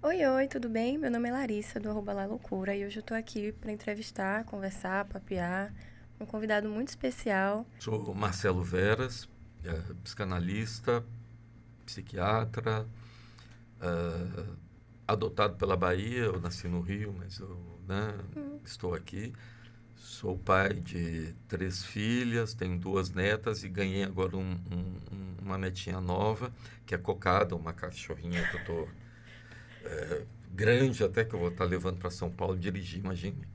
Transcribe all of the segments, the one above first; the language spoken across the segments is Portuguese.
Oi, oi, tudo bem? Meu nome é Larissa, do @lá loucura, e hoje eu tô aqui para entrevistar, conversar, papear um convidado muito especial. Sou Marcelo Veras, psicanalista, psiquiatra, eh, adotado pela Bahia. Eu nasci no Rio, mas eu, né, Hum, estou aqui. Sou pai de 3 filhas, tenho 2 netas e ganhei agora uma netinha nova, que é cocada, uma cachorrinha que eu estou grande até, que eu vou estar levando para São Paulo dirigir, imagine.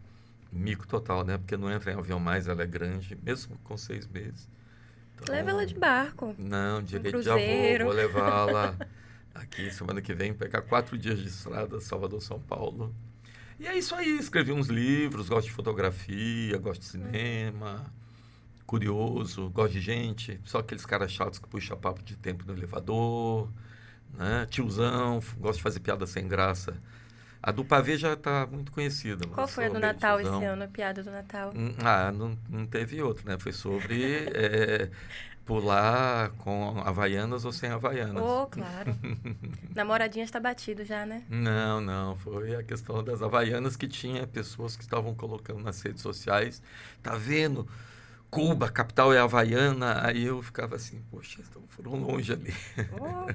Mico total, né? Porque não entra em avião mais, ela é grande, mesmo com 6 meses. Leva ela Então, de barco, não, um direito já vou cruzeiro. levá-la aqui semana que vem, pegar 4 dias de estrada, Salvador, São Paulo. E é isso aí, escrevi uns livros, gosto de fotografia, gosto de cinema, curioso, gosto de gente, só aqueles caras chatos que puxam papo de tempo no elevador, né? Tiozão, gosto de fazer piada sem graça. A do pavê já está muito conhecida, mas eu Qual foi a sou do meio Natal esse tiozão. ano, a piada do Natal? Não teve outro, né? Foi sobre pular com Havaianas ou sem Havaianas. Oh, claro. Namoradinha está batido já, né? Não, não, foi a questão das Havaianas que tinha pessoas que estavam colocando nas redes sociais. Tá vendo? Cuba, a capital é Havaiana. Aí eu ficava assim, poxa, então foram longe ali. Oh,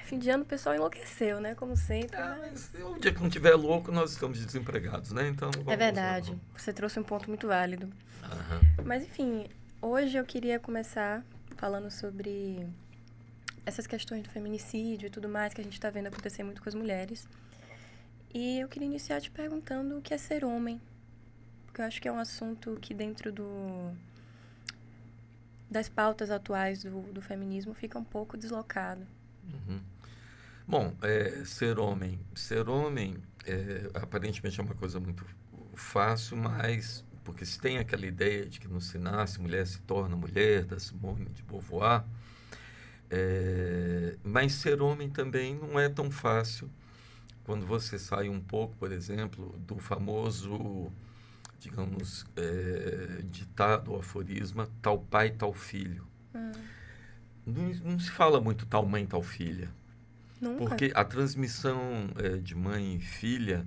fim de ano o pessoal enlouqueceu, né? Como sempre, Ah, mas mas... o dia que não tiver louco, nós estamos desempregados, né? Então É vamos. verdade, você trouxe um ponto muito válido. Aham. Mas enfim, hoje eu queria começar falando sobre essas questões do feminicídio e tudo mais que a gente tá vendo acontecer muito com as mulheres. E eu queria iniciar te perguntando o que é ser homem, porque eu acho que é um assunto que dentro das pautas atuais do feminismo fica um pouco deslocado. Uhum. Bom, ser homem aparentemente é uma coisa muito fácil, mas porque se tem aquela ideia de que não se nasce, mulher se torna mulher, da Simone de Beauvoir, mas ser homem também não é tão fácil quando você sai um pouco, por exemplo, do famoso, digamos, ditado ou aforisma, tal pai, tal filho. Hum, Não se fala muito tal mãe, tal filha. nunca? Porque a transmissão de mãe e filha,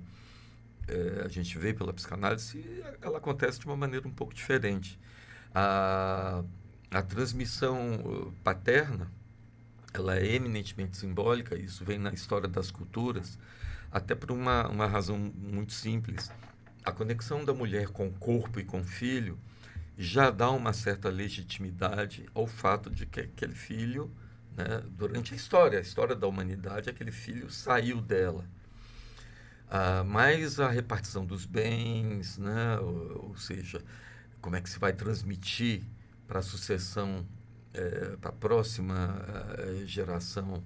a gente vê pela psicanálise, ela acontece de uma maneira um pouco diferente. A, a transmissão paterna, ela é eminentemente simbólica, isso vem na história das culturas, até por uma razão muito simples. A conexão da mulher com o corpo e com o filho já dá uma certa legitimidade ao fato de que aquele filho, né, durante a história da humanidade, aquele filho saiu dela. Mas a repartição dos bens, né, ou seja, como é que se vai transmitir para a sucessão, para a próxima geração,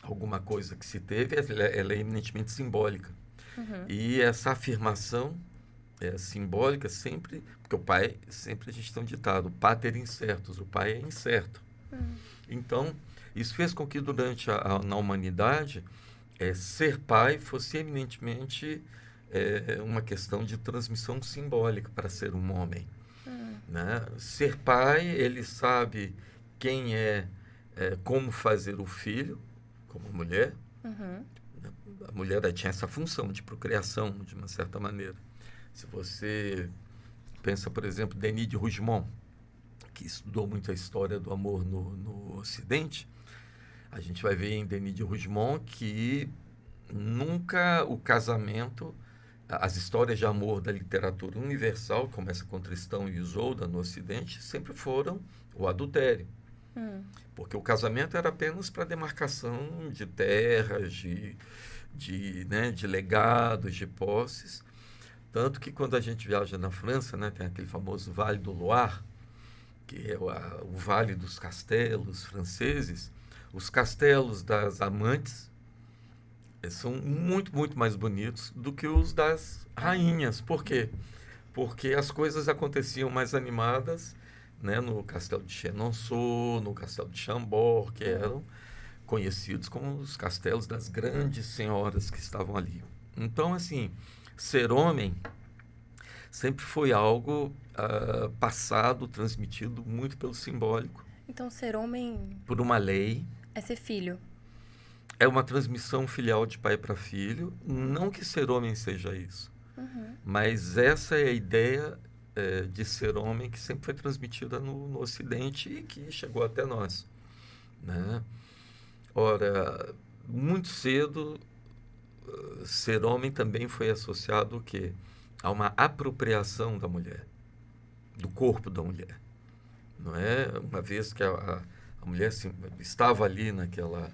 alguma coisa que se teve, ela é eminentemente simbólica. Uhum. E essa afirmação simbólica sempre, porque o pai, sempre a gente tem um ditado, pater incertus, o pai é incerto. Hum. Então, isso fez com que durante na humanidade, ser pai fosse eminentemente uma questão de transmissão simbólica para ser um homem. Hum. Né? Ser pai, ele sabe quem como fazer o filho, como mulher. Uhum. A mulher tinha essa função de procriação, de uma certa maneira. Se você pensa, por exemplo, Denis de Rougemont, que estudou muito a história do amor no Ocidente, a gente vai ver em Denis de Rougemont que nunca o casamento, as histórias de amor da literatura universal, começa com Tristão e Isolda no Ocidente, sempre foram o adultério. Hum. Porque o casamento era apenas para demarcação de terras, né, de legados, de posses. Tanto que quando a gente viaja na França, né, tem aquele famoso Vale do Loire, que é o Vale dos Castelos franceses. Os castelos das amantes são muito, muito mais bonitos do que os das rainhas. Por quê? Porque as coisas aconteciam mais animadas, né, no castelo de Chenonceau, no castelo de Chambord, que Hum. eram conhecidos como os castelos das grandes senhoras que estavam ali. Então, assim, ser homem sempre foi algo passado, transmitido muito pelo simbólico, Então ser homem por uma lei. é ser filho. é uma transmissão filial de pai para filho. Não que ser homem seja isso, mas essa é a ideia de ser homem que sempre foi transmitida no Ocidente e que chegou até nós, né? Ora, muito cedo, ser homem também foi associado o quê? A uma apropriação da mulher, do corpo da mulher, não é? Uma vez que a mulher estava ali naquela,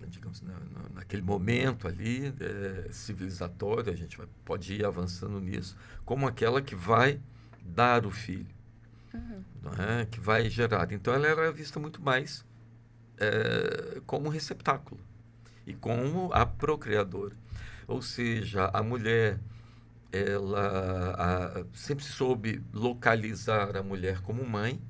digamos, naquele momento ali civilizatório, a gente pode ir avançando nisso, como aquela que vai dar o filho, não é? Que vai gerar. Então ela era vista muito mais como um receptáculo e como a procriadora. Ou seja, a mulher, ela sempre soube localizar a mulher como mãe,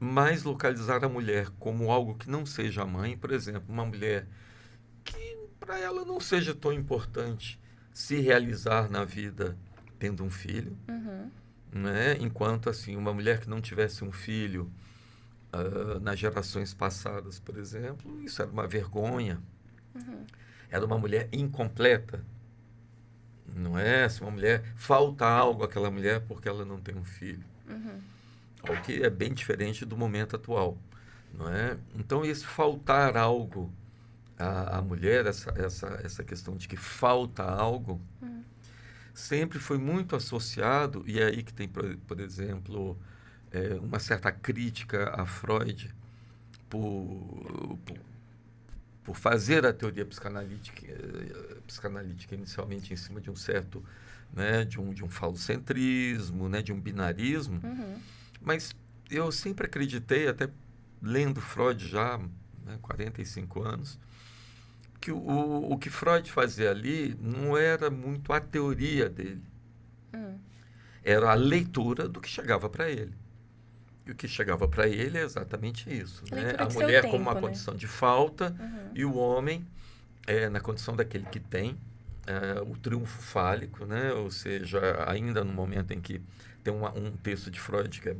mas localizar a mulher como algo que não seja mãe. Por exemplo, uma mulher que para ela não seja tão importante se realizar na vida tendo um filho, né? Enquanto assim, uma mulher que não tivesse um filho nas gerações passadas, por exemplo, isso era uma vergonha. Era uma mulher incompleta, não é? Se uma mulher falta algo àquela mulher porque ela não tem um filho, o que é bem diferente do momento atual, não é? Então esse faltar algo à mulher, essa questão de que falta algo, sempre foi muito associado, e é aí que tem, por exemplo, uma certa crítica a Freud por fazer a teoria psicanalítica inicialmente em cima de um certo, né, de um falocentrismo, né, de um binarismo, mas eu sempre acreditei, até lendo Freud já, né, 45 anos, que o que Freud fazia ali não era muito a teoria dele, era a leitura do que chegava para ele. E o que chegava para ele é exatamente isso, né? A mulher como uma condição de falta e o homem na condição daquele que tem o triunfo fálico, né? Ou seja, ainda no momento em que tem um texto de Freud que é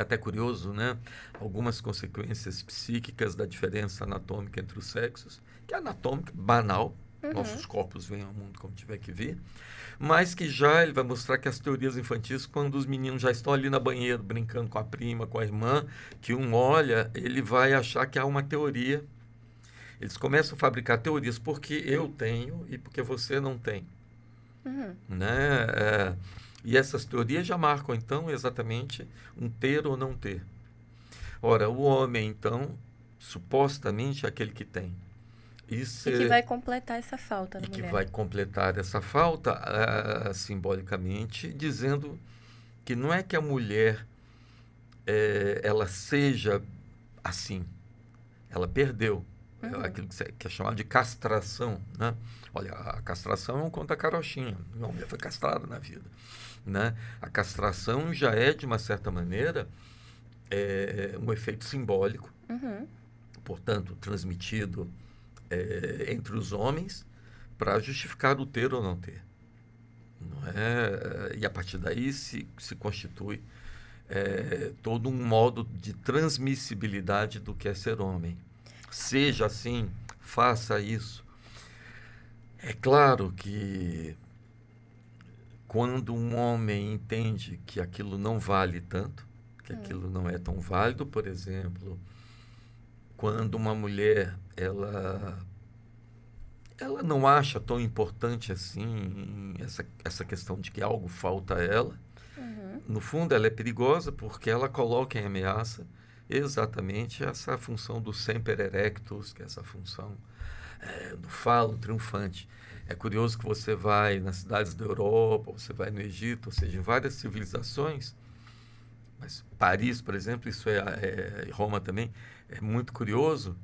até curioso, né? Algumas consequências psíquicas da diferença anatômica entre os sexos, que é anatômica, banal, nossos corpos vêm ao mundo como tiver que vir, mas que já ele vai mostrar que as teorias infantis, quando os meninos já estão ali na banheira brincando com a prima, com a irmã, que um olha, ele vai achar que há uma teoria. Eles começam a fabricar teorias porque eu tenho e porque você não tem, né? E essas teorias já marcam, então, exatamente um ter ou não ter. Ora, o homem, então, supostamente é aquele que tem. E que vai completar essa falta na mulher. E que mulher. vai completar essa falta, simbolicamente, dizendo que não é que a mulher ela seja assim. Ela perdeu. Aquilo que é chamado de castração, né? Olha, a castração é um conto da carochinha. A mulher foi castrada na vida, né? A castração já é, de uma certa maneira, um efeito simbólico, portanto, transmitido entre os homens para justificar o ter ou não ter. Não é? E a partir daí se constitui todo um modo de transmissibilidade do que é ser homem. Seja assim, faça isso. É claro que quando um homem entende que aquilo não vale tanto, que aquilo não é tão válido, por exemplo, quando uma mulher ela não acha tão importante assim essa questão de que algo falta a ela, no fundo ela é perigosa porque ela coloca em ameaça exatamente essa função do semper erectus, que é essa função do falo triunfante. É curioso que você vai nas cidades da Europa, você vai no Egito, ou seja, em várias civilizações, mas Paris, por exemplo, isso Roma também, é muito curioso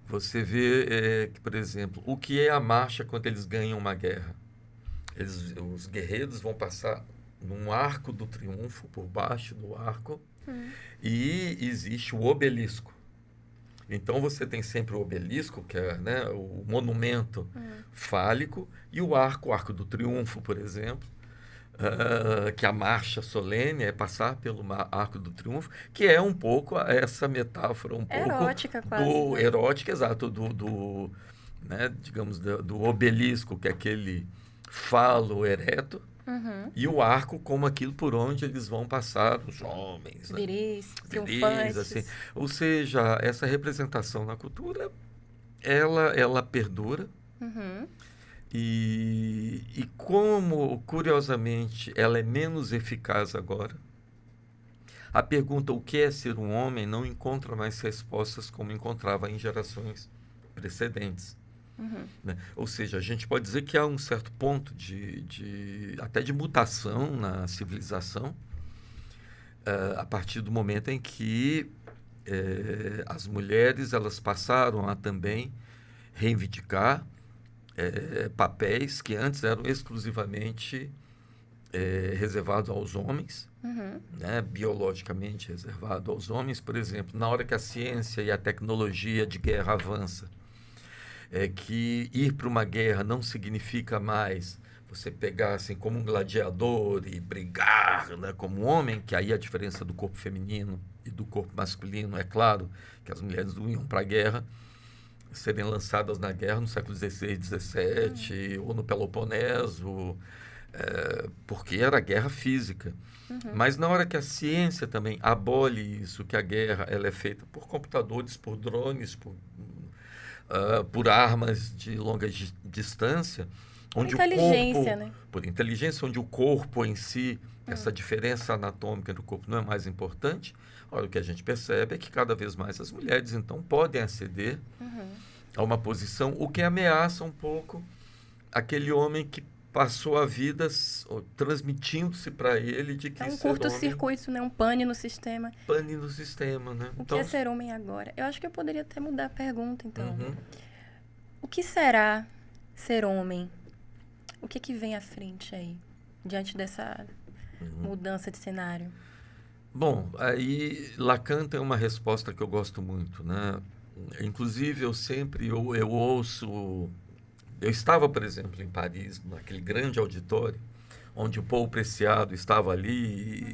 você vê que, por exemplo, o que é a marcha quando eles ganham uma guerra? Os guerreiros vão passar num arco do triunfo, por baixo do arco, e existe o obelisco. Então você tem sempre o obelisco, que é, né, o monumento fálico, e o arco do triunfo, por exemplo, que a marcha solene é passar pelo Arco do Triunfo, que é um pouco essa metáfora, um pouco Erótica quase, do né? erótica, exato, né, digamos, do obelisco, que é aquele falo ereto, Uhum. e o arco como aquilo por onde eles vão passar, os homens, né? Viris, Viris, assim. triunfantes. Ou seja, essa representação na cultura, ela perdura, Uhum. e como, curiosamente, ela é menos eficaz agora, a pergunta o que é ser um homem não encontra mais respostas como encontrava em gerações precedentes. Uhum. Né? Ou seja, a gente pode dizer que há um certo ponto até de mutação na civilização, a partir do momento em que as mulheres elas passaram a também reivindicar papéis que antes eram exclusivamente reservados aos homens, Uhum. né, biologicamente reservado aos homens. Por exemplo, na hora que a ciência e a tecnologia de guerra avança, que ir para uma guerra não significa mais você pegar assim como um gladiador e brigar, né, como um homem, que aí a diferença do corpo feminino e do corpo masculino, é claro que as mulheres não iam para a guerra, serem lançadas na guerra no século XVI, Uhum. XVII, ou no Peloponeso, porque era guerra física. Uhum. Mas na hora que a ciência também abole isso, que a guerra ela é feita por computadores, por drones, por armas de longa distância, Por onde o inteligência, corpo, né? por inteligência, onde o corpo em si, essa Hum. diferença anatômica do corpo não é mais importante, olha, o que a gente percebe é que cada vez mais as mulheres, então, podem aceder Uhum. a uma posição, o que ameaça um pouco aquele homem que passou a vida transmitindo-se para ele de É que um ser homem curto-circuito, né? Um pane no sistema. pane no sistema, né? O que é Então, ser homem agora? Eu acho que eu poderia até mudar a pergunta, então. uhum, O que será ser homem? O que que vem à frente aí, diante dessa uhum. mudança de cenário? Bom, aí Lacan tem uma resposta que eu gosto muito, né? Inclusive, eu ouço. Eu estava, por exemplo, em Paris, naquele grande auditório, onde o Paul Preciado estava ali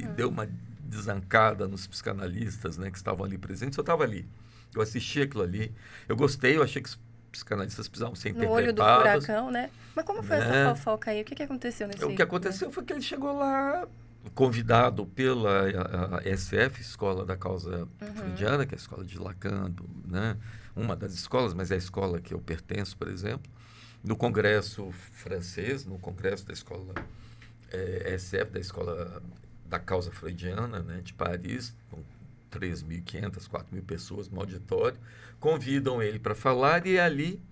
e Uhum. deu uma desancada nos psicanalistas, né, que estavam ali presentes. Eu estava ali. Eu assisti aquilo ali. Eu gostei, eu achei que os psicanalistas precisavam ser No olho do interpretados, furacão, né? Mas como foi essa né? fofoca aí? O que que aconteceu O que nesse, aconteceu foi que ele chegou lá, convidado pela a SF, Escola da Causa Uhum. Freudiana, que é a escola de Lacan, né? Uma das escolas, mas é a escola que eu pertenço, por exemplo, no Congresso francês, no Congresso da Escola SF, da Escola da Causa Freudiana, né, de Paris, com 3.500, 4.000 pessoas no auditório, convidam ele para falar e ali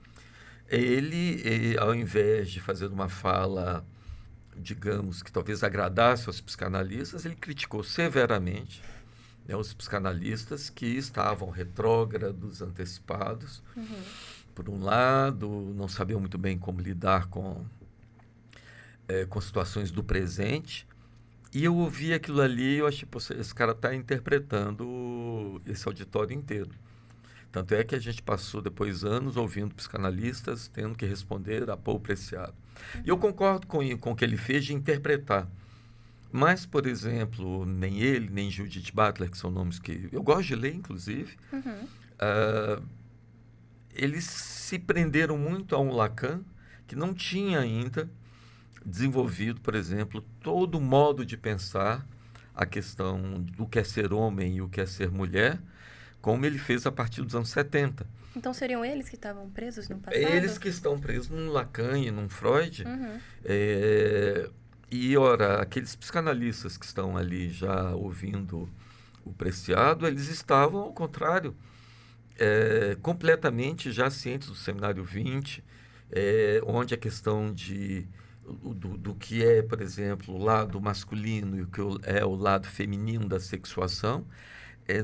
ao invés de fazer uma fala, digamos, que talvez agradasse aos psicanalistas, ele criticou severamente, né, os psicanalistas que estavam retrógrados, antecipados. Uhum. Por um lado, não sabiam muito bem como lidar com situações do presente. E eu ouvi aquilo ali e eu achei, pô, esse cara está interpretando esse auditório inteiro. Tanto é que a gente passou depois anos ouvindo psicanalistas tendo que responder a Paul Preciado. E eu Uhum. concordo com o que ele fez de interpretar. Mas, por exemplo, nem ele, nem Judith Butler, que são nomes que eu gosto de ler, inclusive, Uhum. ah, eles se prenderam muito a um Lacan que não tinha ainda desenvolvido, por exemplo, todo o modo de pensar a questão do que é ser homem e o que é ser mulher, como ele fez a partir dos anos 70. Então seriam eles que estavam presos no Eles passado? que estão presos num Lacan e num Freud, Uhum. é, e ora, aqueles psicanalistas que estão ali já ouvindo o Preciado, eles estavam, ao contrário, completamente já cientes do Seminário 20, onde a questão do que é, por exemplo, o lado masculino e o que é o lado feminino da sexuação,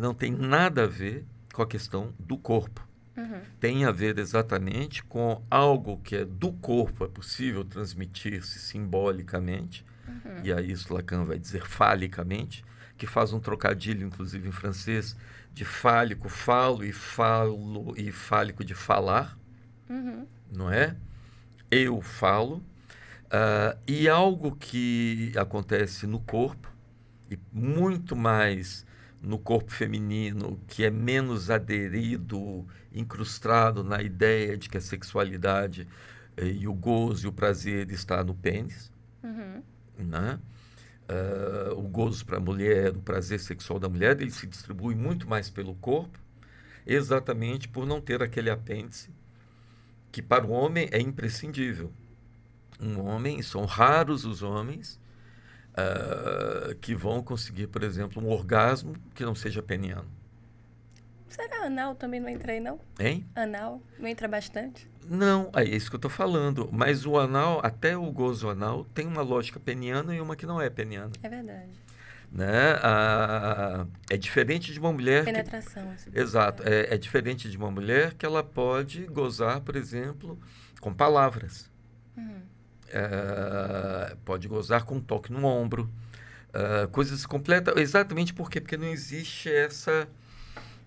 não tem nada a ver com a questão do corpo. Uhum. Tem a ver exatamente com algo que é do corpo, é possível transmitir-se simbolicamente, Uhum. e aí isso Lacan vai dizer falicamente, que faz um trocadilho, inclusive em francês, de fálico, falo e fálico de falar, Uhum. não é? Eu falo. E algo que acontece no corpo, e muito mais no corpo feminino, que é menos aderido, incrustado na ideia de que a sexualidade e o gozo e o prazer está no pênis, Uhum. né? O gozo para a mulher, o prazer sexual da mulher, ele se distribui muito mais pelo corpo, exatamente por não ter aquele apêndice, que para o homem é imprescindível. Um homem, são raros os homens que vão conseguir, por exemplo, um orgasmo que não seja peniano. Será anal também não entra aí, não? Hein? Anal não entra bastante? Não, é isso que eu estou falando. Mas o anal, até o gozo anal, tem uma lógica peniana e uma que não é peniana. É verdade. Né? É diferente de uma mulher que... Penetração, assim. Exato. É diferente de uma mulher que ela pode gozar, por exemplo, com palavras. Uhum. Pode gozar com um toque no ombro. Coisas completas. Exatamente por quê? Porque não existe essa,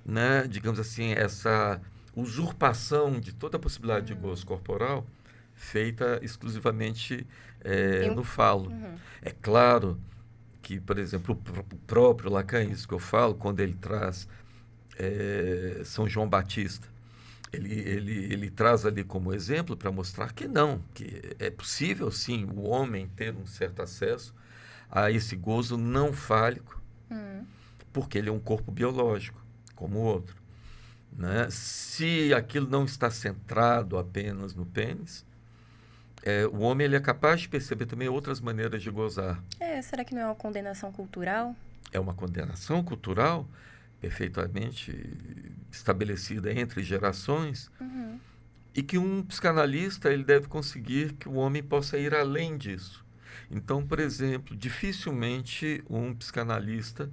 né, digamos assim, essa usurpação de toda a possibilidade de gozo corporal feita exclusivamente no falo. Uhum. É claro que, por exemplo, o próprio Lacan, isso que eu falo, quando ele traz São João Batista, ele traz ali como exemplo para mostrar que não, que é possível sim o homem ter um certo acesso a esse gozo não fálico, porque ele é um corpo biológico, como o outro. Né? Se aquilo não está centrado apenas no pênis, o homem ele é capaz de perceber também outras maneiras de gozar. Será que não é uma condenação cultural? É uma condenação cultural perfeitamente estabelecida entre gerações, e que um psicanalista ele deve conseguir que o homem possa ir além disso. Então, por exemplo, dificilmente um psicanalista,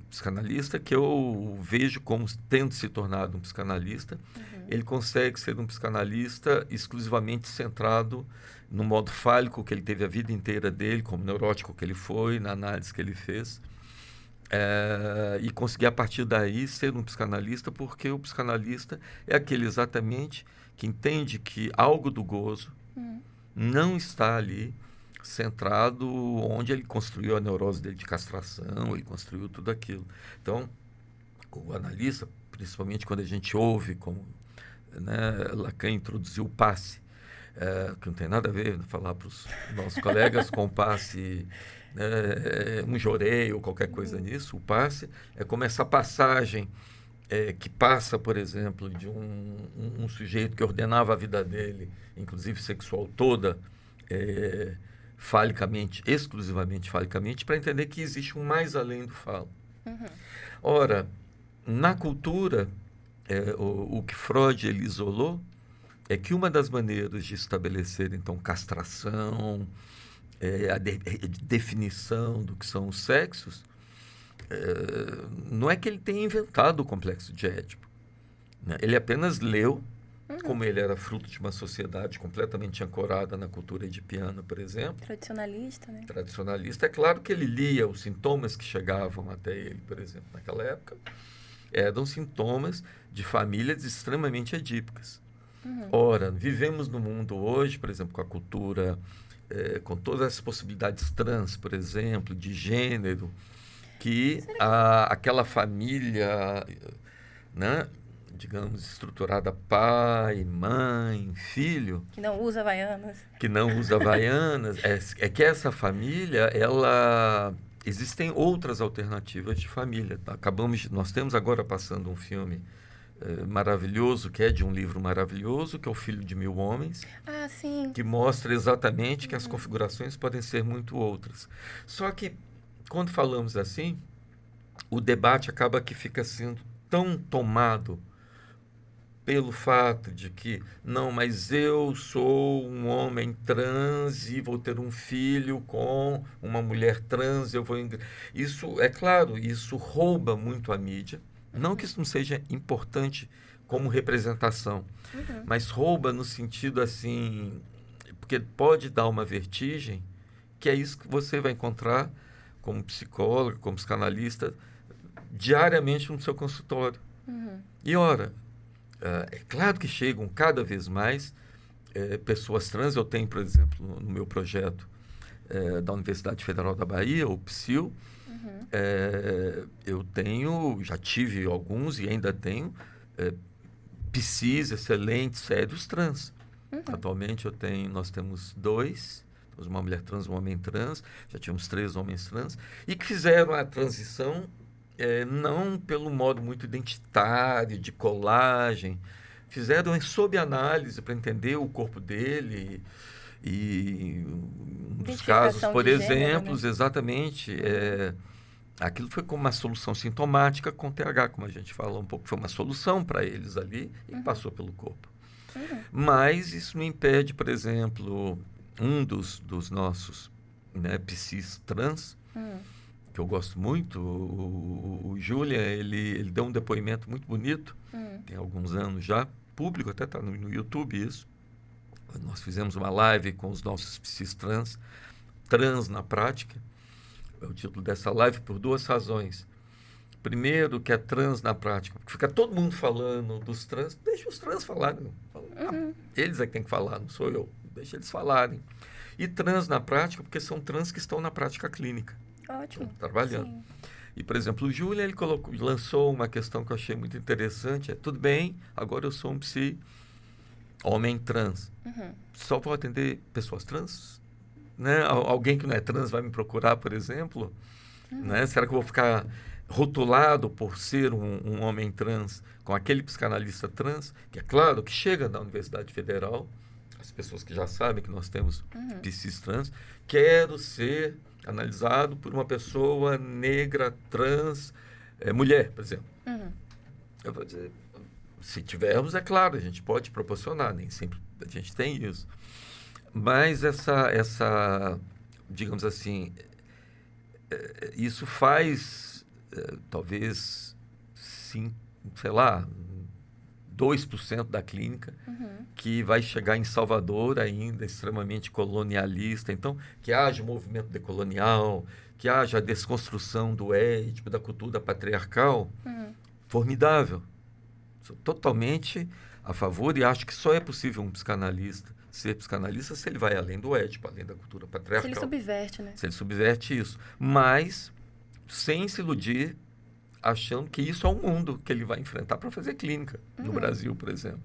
psicanalista que eu vejo como tendo se tornado um psicanalista, ele consegue ser um psicanalista exclusivamente centrado no modo fálico que ele teve a vida inteira dele, como neurótico que ele foi, na análise que ele fez, e conseguir a partir daí ser um psicanalista, porque o psicanalista é aquele exatamente que entende que algo do gozo não está ali centrado onde ele construiu a neurose dele de castração, ele construiu tudo aquilo. Então, o analista, principalmente quando a gente ouve como, né, Lacan introduziu o passe, que não tem nada a ver, falar para os nossos colegas com o passe, né, um joreio ou qualquer coisa nisso, o passe é como essa passagem que passa, por exemplo, de um sujeito que ordenava a vida dele, inclusive sexual toda, falicamente, exclusivamente falicamente, para entender que existe um mais além do falo. Ora, na cultura, o que Freud ele isolou é que uma das maneiras de estabelecer, então, castração, a definição do que são os sexos, não é que ele tenha inventado o complexo de Édipo. Né? Ele apenas leu, como ele era fruto de uma sociedade completamente ancorada na cultura edipiana, por exemplo. Tradicionalista, né? Tradicionalista. É claro que ele lia os sintomas que chegavam até ele, por exemplo, naquela época. Eram sintomas de famílias extremamente edípicas. Ora, vivemos no mundo hoje, por exemplo, com a cultura, com todas as possibilidades trans, por exemplo, de gênero, que aquela família, né, digamos, estruturada pai, mãe, filho... Que não usa Havaianas. Que não usa Havaianas. É que essa família, existem outras alternativas de família. Nós temos agora passando um filme maravilhoso, que é de um livro maravilhoso, que é O Filho de Mil Homens. Ah, sim. Que mostra exatamente que as configurações podem ser muito outras. Só que, quando falamos assim, o debate acaba que fica sendo tão tomado pelo fato de que, não, mas eu sou um homem trans e vou ter um filho com uma mulher trans, Isso, é claro, isso rouba muito a mídia. Não que isso não seja importante como representação, mas rouba no sentido assim, porque pode dar uma vertigem, que é isso que você vai encontrar como psicólogo, como psicanalista, diariamente no seu consultório. E ora, é claro que chegam cada vez mais pessoas trans. Eu tenho, por exemplo, no meu projeto da Universidade Federal da Bahia, o PSIL, eu já tive alguns e ainda tenho PSIs excelentes, sérios trans. Atualmente nós temos 2, temos uma mulher trans, um homem trans, já tínhamos 3 homens trans, e que fizeram a transição não pelo modo muito identitário, de colagem, fizeram sob análise para entender o corpo dele e um dos casos, por exemplo, exatamente, aquilo foi como uma solução sintomática com TH, como a gente fala um pouco, foi uma solução para eles ali e passou pelo corpo. Mas isso não impede, por exemplo, um dos nossos psis trans, que eu gosto muito, o Julian, ele deu um depoimento muito bonito, tem alguns anos já, público, até está no YouTube isso. Nós fizemos uma live com os nossos psis trans na prática. É o título dessa live por 2 razões. Primeiro, que é trans na prática, porque fica todo mundo falando dos trans, deixa os trans falarem. Eles é que tem que falar, não sou eu. Deixa eles falarem. E trans na prática, porque são trans que estão na prática clínica. Ótimo. Trabalhando. Sim. E, por exemplo, o Júlia, ele lançou uma questão que eu achei muito interessante. Tudo bem, agora eu sou um psi homem trans. Só vou atender pessoas trans? Né? Alguém que não é trans vai me procurar, por exemplo? Né? Será que eu vou ficar rotulado por ser um homem trans com aquele psicanalista trans? Que é claro que chega na Universidade Federal, as pessoas que já sabem que nós temos psis trans, quero ser analisado por uma pessoa negra, trans, mulher, por exemplo. Eu vou dizer, se tivermos, é claro, a gente pode proporcionar, nem sempre a gente tem isso. Mas essa digamos assim, isso faz, talvez, sim, sei lá, 2% da clínica, que vai chegar em Salvador ainda extremamente colonialista. Então, que haja um movimento decolonial, que haja a desconstrução do ético, da cultura patriarcal, formidável. Sou totalmente a favor e acho que só é possível um psicanalista ser psicanalista se ele vai além do ético, além da cultura patriarcal. Se ele subverte, né? Se ele subverte isso. Mas, sem se iludir, achando que isso é o mundo que ele vai enfrentar para fazer clínica, no Brasil, por exemplo.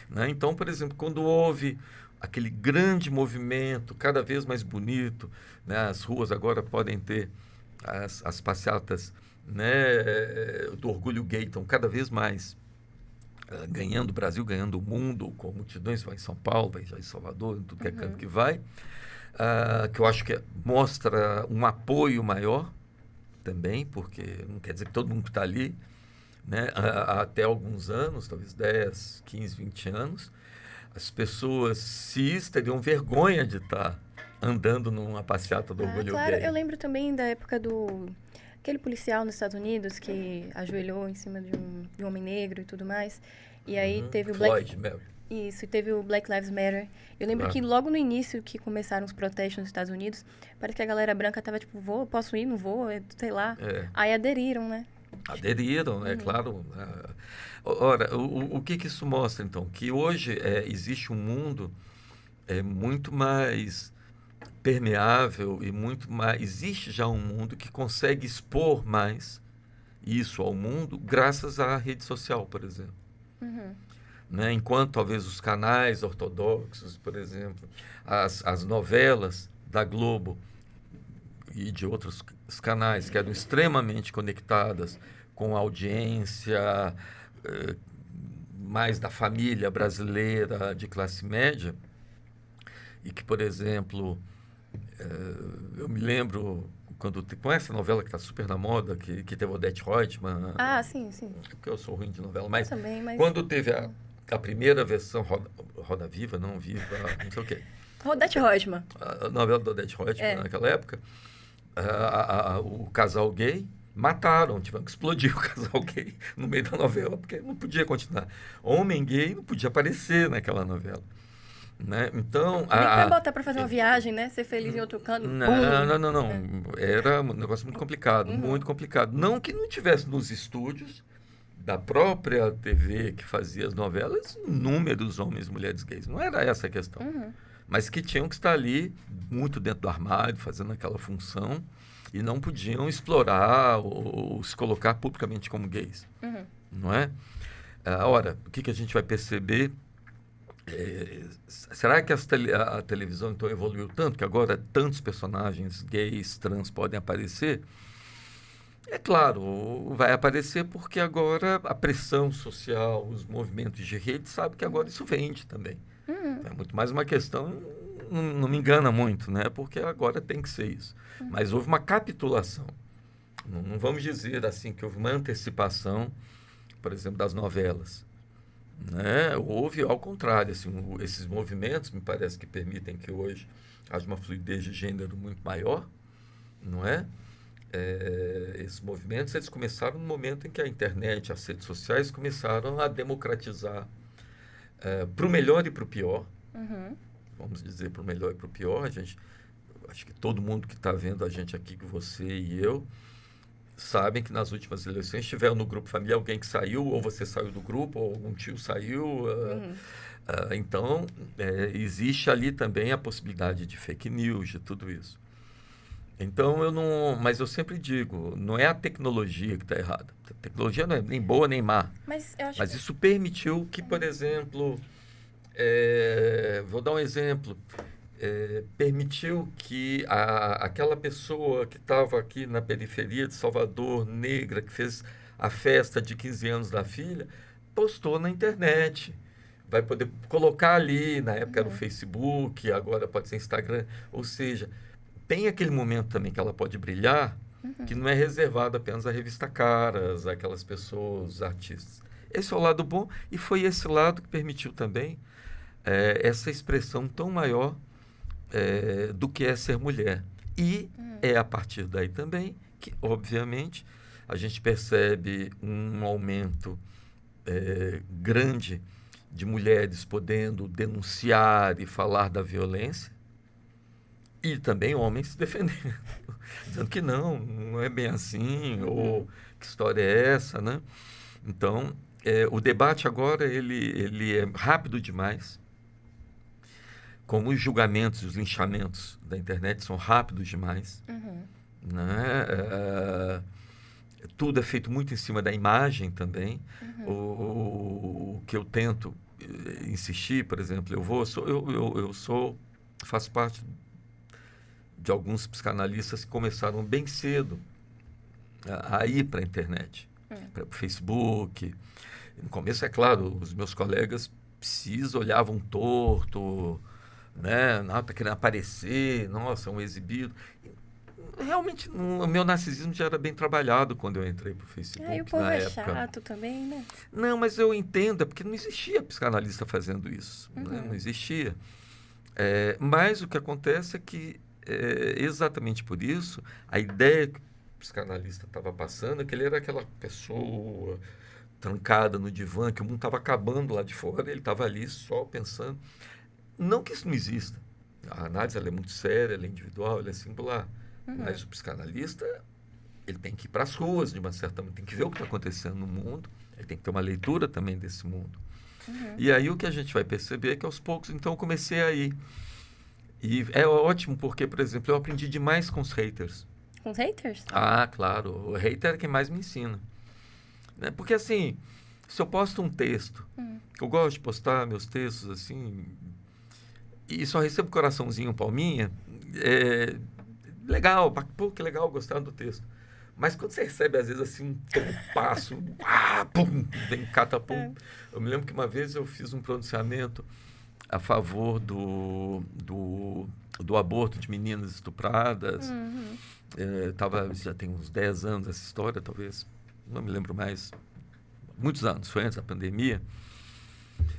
Né? Então, por exemplo, quando houve aquele grande movimento, cada vez mais bonito, né? As ruas agora podem ter as passeatas, né? Do orgulho gay, estão cada vez mais ganhando o Brasil, ganhando o mundo, com multidões, vai em São Paulo, vai em Salvador, em tudo que é canto que vai, que eu acho que mostra um apoio maior também, porque não quer dizer que todo mundo está ali, né? Até alguns anos, talvez 10, 15, 20 anos, as pessoas cis teriam vergonha de estar andando numa passeata do orgulho claro, gay. Eu lembro também da época aquele policial nos Estados Unidos que ajoelhou em cima de um homem negro e tudo mais. E aí teve o Floyd, Isso, e teve o Black Lives Matter. Eu lembro que logo no início que começaram os protestos nos Estados Unidos, parece que a galera branca tava tipo, posso ir, não vou, sei lá. Aí aderiram, né? Aderiram, é claro. Ora, o que isso mostra, então? Que hoje existe um mundo muito mais permeável e muito mais... Existe já um mundo que consegue expor mais isso ao mundo graças à rede social, por exemplo. Né? Enquanto talvez os canais ortodoxos, por exemplo, as novelas da Globo e de outros canais que eram extremamente conectadas com a audiência mais da família brasileira de classe média, e que, por exemplo, eu me lembro quando com essa novela que está super na moda, que teve Odete Roitman. Sim, sim. Porque eu sou ruim de novela, mas, também, mas... quando teve a primeira versão, Roda Viva, não Viva, não sei o quê. Odete Roitman. A novela da Odete Roitman, naquela época, o casal gay mataram, tiveram que explodir o casal gay no meio da novela, porque não podia continuar. Homem gay não podia aparecer naquela novela. Né? Então, nem para botar para fazer uma viagem, né? Ser feliz em outro canto. Não. Era um negócio muito complicado, muito complicado. Não que não tivesse nos estúdios da própria TV que fazia as novelas, inúmeros homens e mulheres gays. Não era essa a questão. Uhum. Mas que tinham que estar ali, muito dentro do armário, fazendo aquela função, e não podiam explorar ou se colocar publicamente como gays. Uhum. Não é? Ora, o que a gente vai perceber? Será que a televisão então evoluiu tanto que agora tantos personagens gays, trans podem aparecer? É claro, vai aparecer porque agora a pressão social, os movimentos de rede, sabe que agora isso vende também. Uhum. É muito mais uma questão, não me engana muito, né? Porque agora tem que ser isso. Mas houve uma capitulação. Não vamos dizer assim que houve uma antecipação, por exemplo, das novelas. Né? Houve ao contrário, assim, esses movimentos me parece que permitem que hoje haja uma fluidez de gênero muito maior, não é? Esses movimentos eles começaram no momento em que a internet, as redes sociais começaram a democratizar para o melhor e para o pior. Uhum. Vamos dizer para o melhor e para o pior. Acho que todo mundo que está vendo a gente aqui, que você e eu, sabem que nas últimas eleições tiveram no grupo família alguém que saiu, ou você saiu do grupo, ou algum tio saiu. Então, existe ali também a possibilidade de fake news, de tudo isso. Então, mas eu sempre digo, não é a tecnologia que está errada. A tecnologia não é nem boa nem má. Mas eu acho Mas que... isso permitiu que, por exemplo, vou dar um exemplo, permitiu que aquela pessoa que estava aqui na periferia de Salvador, negra, que fez a festa de 15 anos da filha, postou na internet. Vai poder colocar ali, na época era o Facebook, agora pode ser Instagram, ou seja, tem aquele momento também que ela pode brilhar, que não é reservado apenas à revista Caras, àquelas pessoas, artistas. Esse é o lado bom, e foi esse lado que permitiu também essa expressão tão maior do que é ser mulher. E é a partir daí também que, obviamente, a gente percebe um aumento grande de mulheres podendo denunciar e falar da violência, e também homens se defendendo, dizendo que não é bem assim, ou que história é essa, né? Então, o debate agora ele é rápido demais, como os julgamentos, os linchamentos da internet são rápidos demais, né? Tudo é feito muito em cima da imagem também. O que eu tento insistir, por exemplo, faço parte de alguns psicanalistas que começaram bem cedo a ir para a internet, para o Facebook. No começo, é claro, os meus colegas olhavam torto, né? Não, tá querendo aparecer, nossa, é um exibido. Realmente, o meu narcisismo já era bem trabalhado quando eu entrei para o Facebook, E o povo na é época. chato também, né? Não, mas eu entendo, porque não existia psicanalista fazendo isso, né? Não existia. Mas o que acontece é que, exatamente por isso, a ideia que o psicanalista estava passando é que ele era aquela pessoa trancada no divã, que o mundo estava acabando lá de fora, ele estava ali só pensando. Não que isso não exista. A análise ela é muito séria, ela é individual, ela é singular. Mas o psicanalista, ele tem que ir para as ruas, de uma certa maneira, tem que ver o que está acontecendo no mundo, ele tem que ter uma leitura também desse mundo. E aí o que a gente vai perceber é que aos poucos, então, eu comecei a ir. E é ótimo porque, por exemplo, eu aprendi demais com os haters. Com os haters? Ah, claro, o hater é quem mais me ensina. Né? Porque, assim, se eu posto um texto, eu gosto de postar meus textos, assim, e só recebo coraçãozinho, palminha, legal, pô, que legal gostar do texto. Mas quando você recebe, às vezes, assim, um passo, pum, vem catapum. Eu me lembro que uma vez eu fiz um pronunciamento a favor do aborto de meninas estupradas. Já tem uns 10 anos essa história, talvez, não me lembro mais, muitos anos, foi antes da pandemia.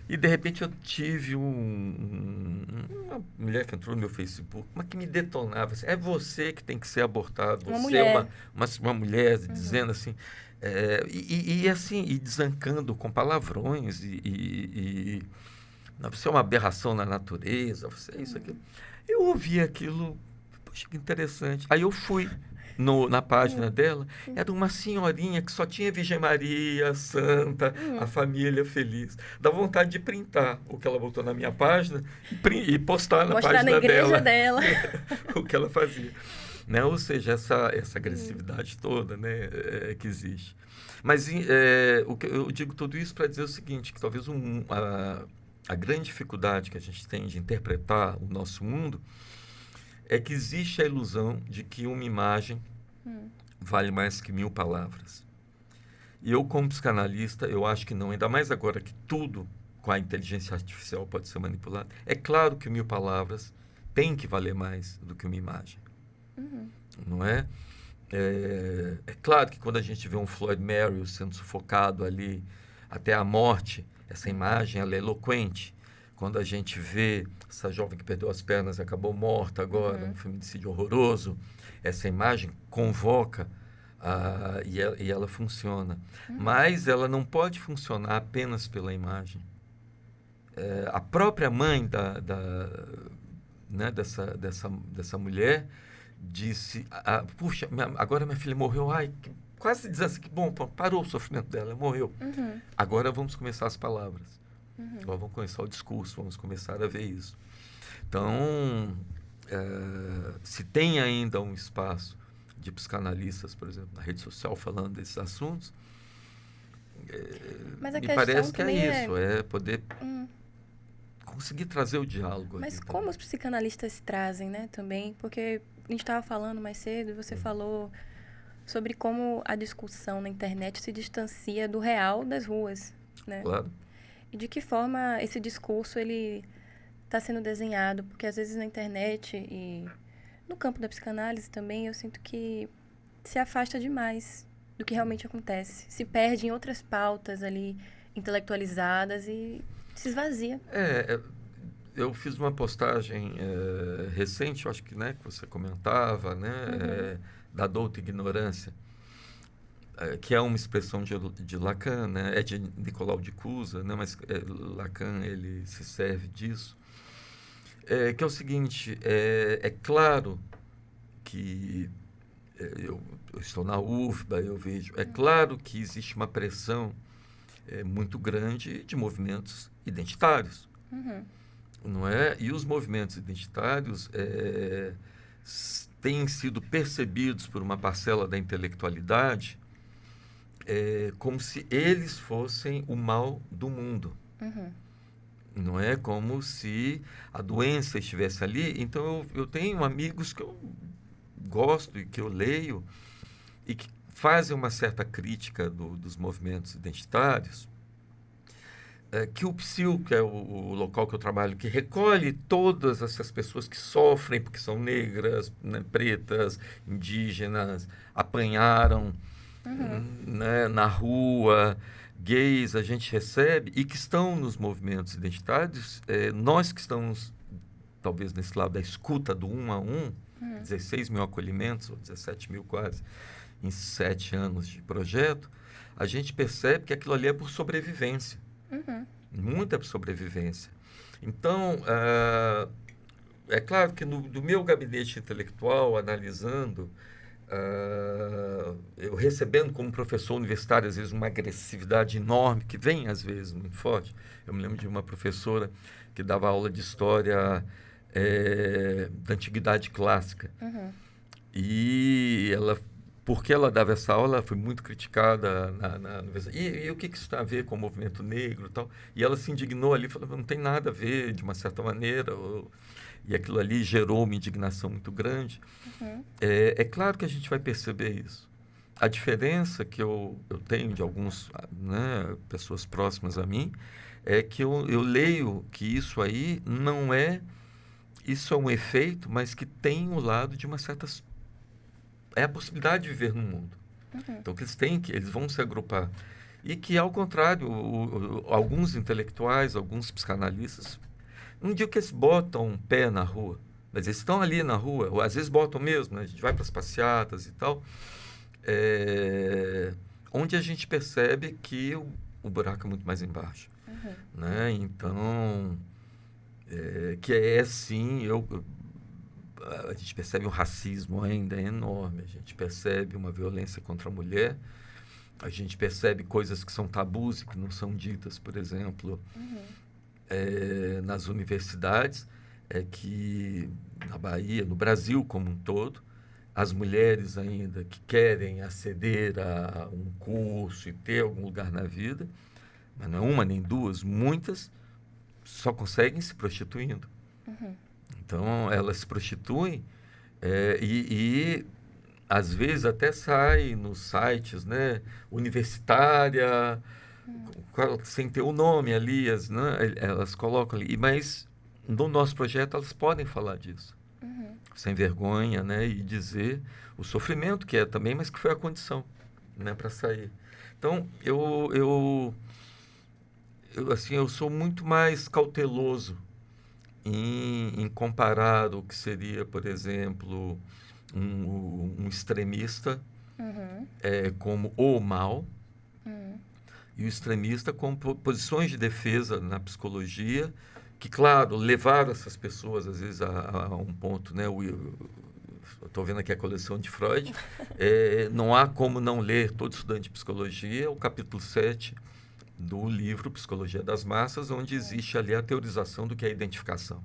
E, de repente, eu tive uma mulher que entrou no meu Facebook, mas que me detonava. Assim, é você que tem que ser abortado. Uma você mulher. é uma mulher, dizendo assim. Assim, e desancando com palavrões. Você é uma aberração na natureza, você é isso, aquilo. Eu ouvi aquilo, poxa, que interessante. Aí eu fui na página dela, era uma senhorinha que só tinha Virgem Maria, Santa, a família feliz. Dá vontade de printar o que ela botou na minha página e postar na Mostrar na página igreja dela dela. o que ela fazia. Né? Ou seja, essa agressividade toda, né, que existe. Mas eu digo tudo isso para dizer o seguinte, que talvez a grande dificuldade que a gente tem de interpretar o nosso mundo é que existe a ilusão de que uma imagem vale mais que 1000 palavras. E eu, como psicanalista, eu acho que não, ainda mais agora que tudo com a inteligência artificial pode ser manipulado. É claro que 1000 palavras tem que valer mais do que uma imagem. Não é? É claro que quando a gente vê um Floyd Merrill sendo sufocado ali até a morte, essa imagem ela é eloquente. Quando a gente vê essa jovem que perdeu as pernas e acabou morta agora, um feminicídio horroroso, essa imagem convoca e ela funciona. Mas ela não pode funcionar apenas pela imagem. A própria mãe né, dessa mulher disse, puxa, agora minha filha morreu, quase dizendo assim, que bom, parou o sofrimento dela, morreu. Agora vamos começar as palavras. Agora vamos começar o discurso, vamos começar a ver isso. Então, se tem ainda um espaço de psicanalistas, por exemplo, na rede social falando desses assuntos, Mas a me questão parece que é também isso, é poder conseguir trazer o diálogo. Mas aqui como também. os psicanalistas trazem, né, também? Porque a gente estava falando mais cedo e você falou sobre como a discussão na internet se distancia do real das ruas, né? Claro. E de que forma esse discurso ele está sendo desenhado? Porque às vezes na internet e no campo da psicanálise também eu sinto que se afasta demais do que realmente acontece. Se perde em outras pautas ali intelectualizadas e se esvazia. Eu fiz uma postagem recente, eu acho que, né, que você comentava, né, da douta ignorância, que é uma expressão de Lacan, né, é de Nicolau de Cusa, né, mas Lacan ele se serve disso, que é o seguinte, é claro que eu estou na UFBA, eu vejo, é claro que existe uma pressão muito grande de movimentos identitários. Não é? E os movimentos identitários têm sido percebidos por uma parcela da intelectualidade como se eles fossem o mal do mundo. Não é como se a doença estivesse ali. Então, eu tenho amigos que eu gosto e que eu leio e que fazem uma certa crítica dos movimentos identitários, que o PSIL, que é o local que eu trabalho, que recolhe todas essas pessoas que sofrem porque são negras, né, pretas, indígenas, apanharam né, na rua, gays, a gente recebe, e que estão nos movimentos identitários, nós que estamos, talvez nesse lado da escuta do 1 a 1, 16 mil acolhimentos, ou 17 mil quase, em 7 anos de projeto, a gente percebe que aquilo ali é por sobrevivência. Muita sobrevivência. Então, é claro que do meu gabinete intelectual, analisando, eu recebendo como professor universitário, às vezes, uma agressividade enorme, que vem, às vezes, muito forte. Eu me lembro de uma professora que dava aula de história da antiguidade clássica. E ela, porque ela dava essa aula, ela foi muito criticada na universidade. E o que isso tem a ver com o movimento negro e tal? E ela se indignou ali, falou, não tem nada a ver, de uma certa maneira. E aquilo ali gerou uma indignação muito grande. É claro que a gente vai perceber isso. A diferença que eu tenho de alguns, né, pessoas próximas a mim, é que eu leio que isso aí não é... Isso é um efeito, mas que tem o lado de uma certa... É a possibilidade de viver no mundo. Então, que eles vão se agrupar. E que, ao contrário, alguns intelectuais, alguns psicanalistas, não digo que eles botam um pé na rua, mas eles estão ali na rua, ou às vezes botam mesmo, né? A gente vai para as passeatas e tal, onde a gente percebe que o buraco é muito mais embaixo. Né? Então, que sim, a gente percebe um racismo ainda enorme, a gente percebe uma violência contra a mulher, a gente percebe coisas que são tabus e que não são ditas, por exemplo, nas universidades, que na Bahia, no Brasil como um todo, as mulheres ainda que querem aceder a um curso e ter algum lugar na vida, mas não é uma nem duas, muitas só conseguem se prostituindo. Então, elas se prostituem e às vezes até sai nos sites, né, universitária, sem ter o nome ali, né, elas colocam ali. Mas no nosso projeto elas podem falar disso, sem vergonha, né, e dizer o sofrimento que é também, mas que foi a condição, né, para sair. Então, assim, eu sou muito mais cauteloso em comparar o que seria, por exemplo, um extremista como o mal, e o extremista como posições de defesa na psicologia, que, claro, levaram essas pessoas, às vezes, a um ponto, né? Estou vendo aqui a coleção de Freud, não há como não ler, todo estudante de psicologia, o capítulo 7 do livro Psicologia das Massas, onde existe ali a teorização do que é a identificação.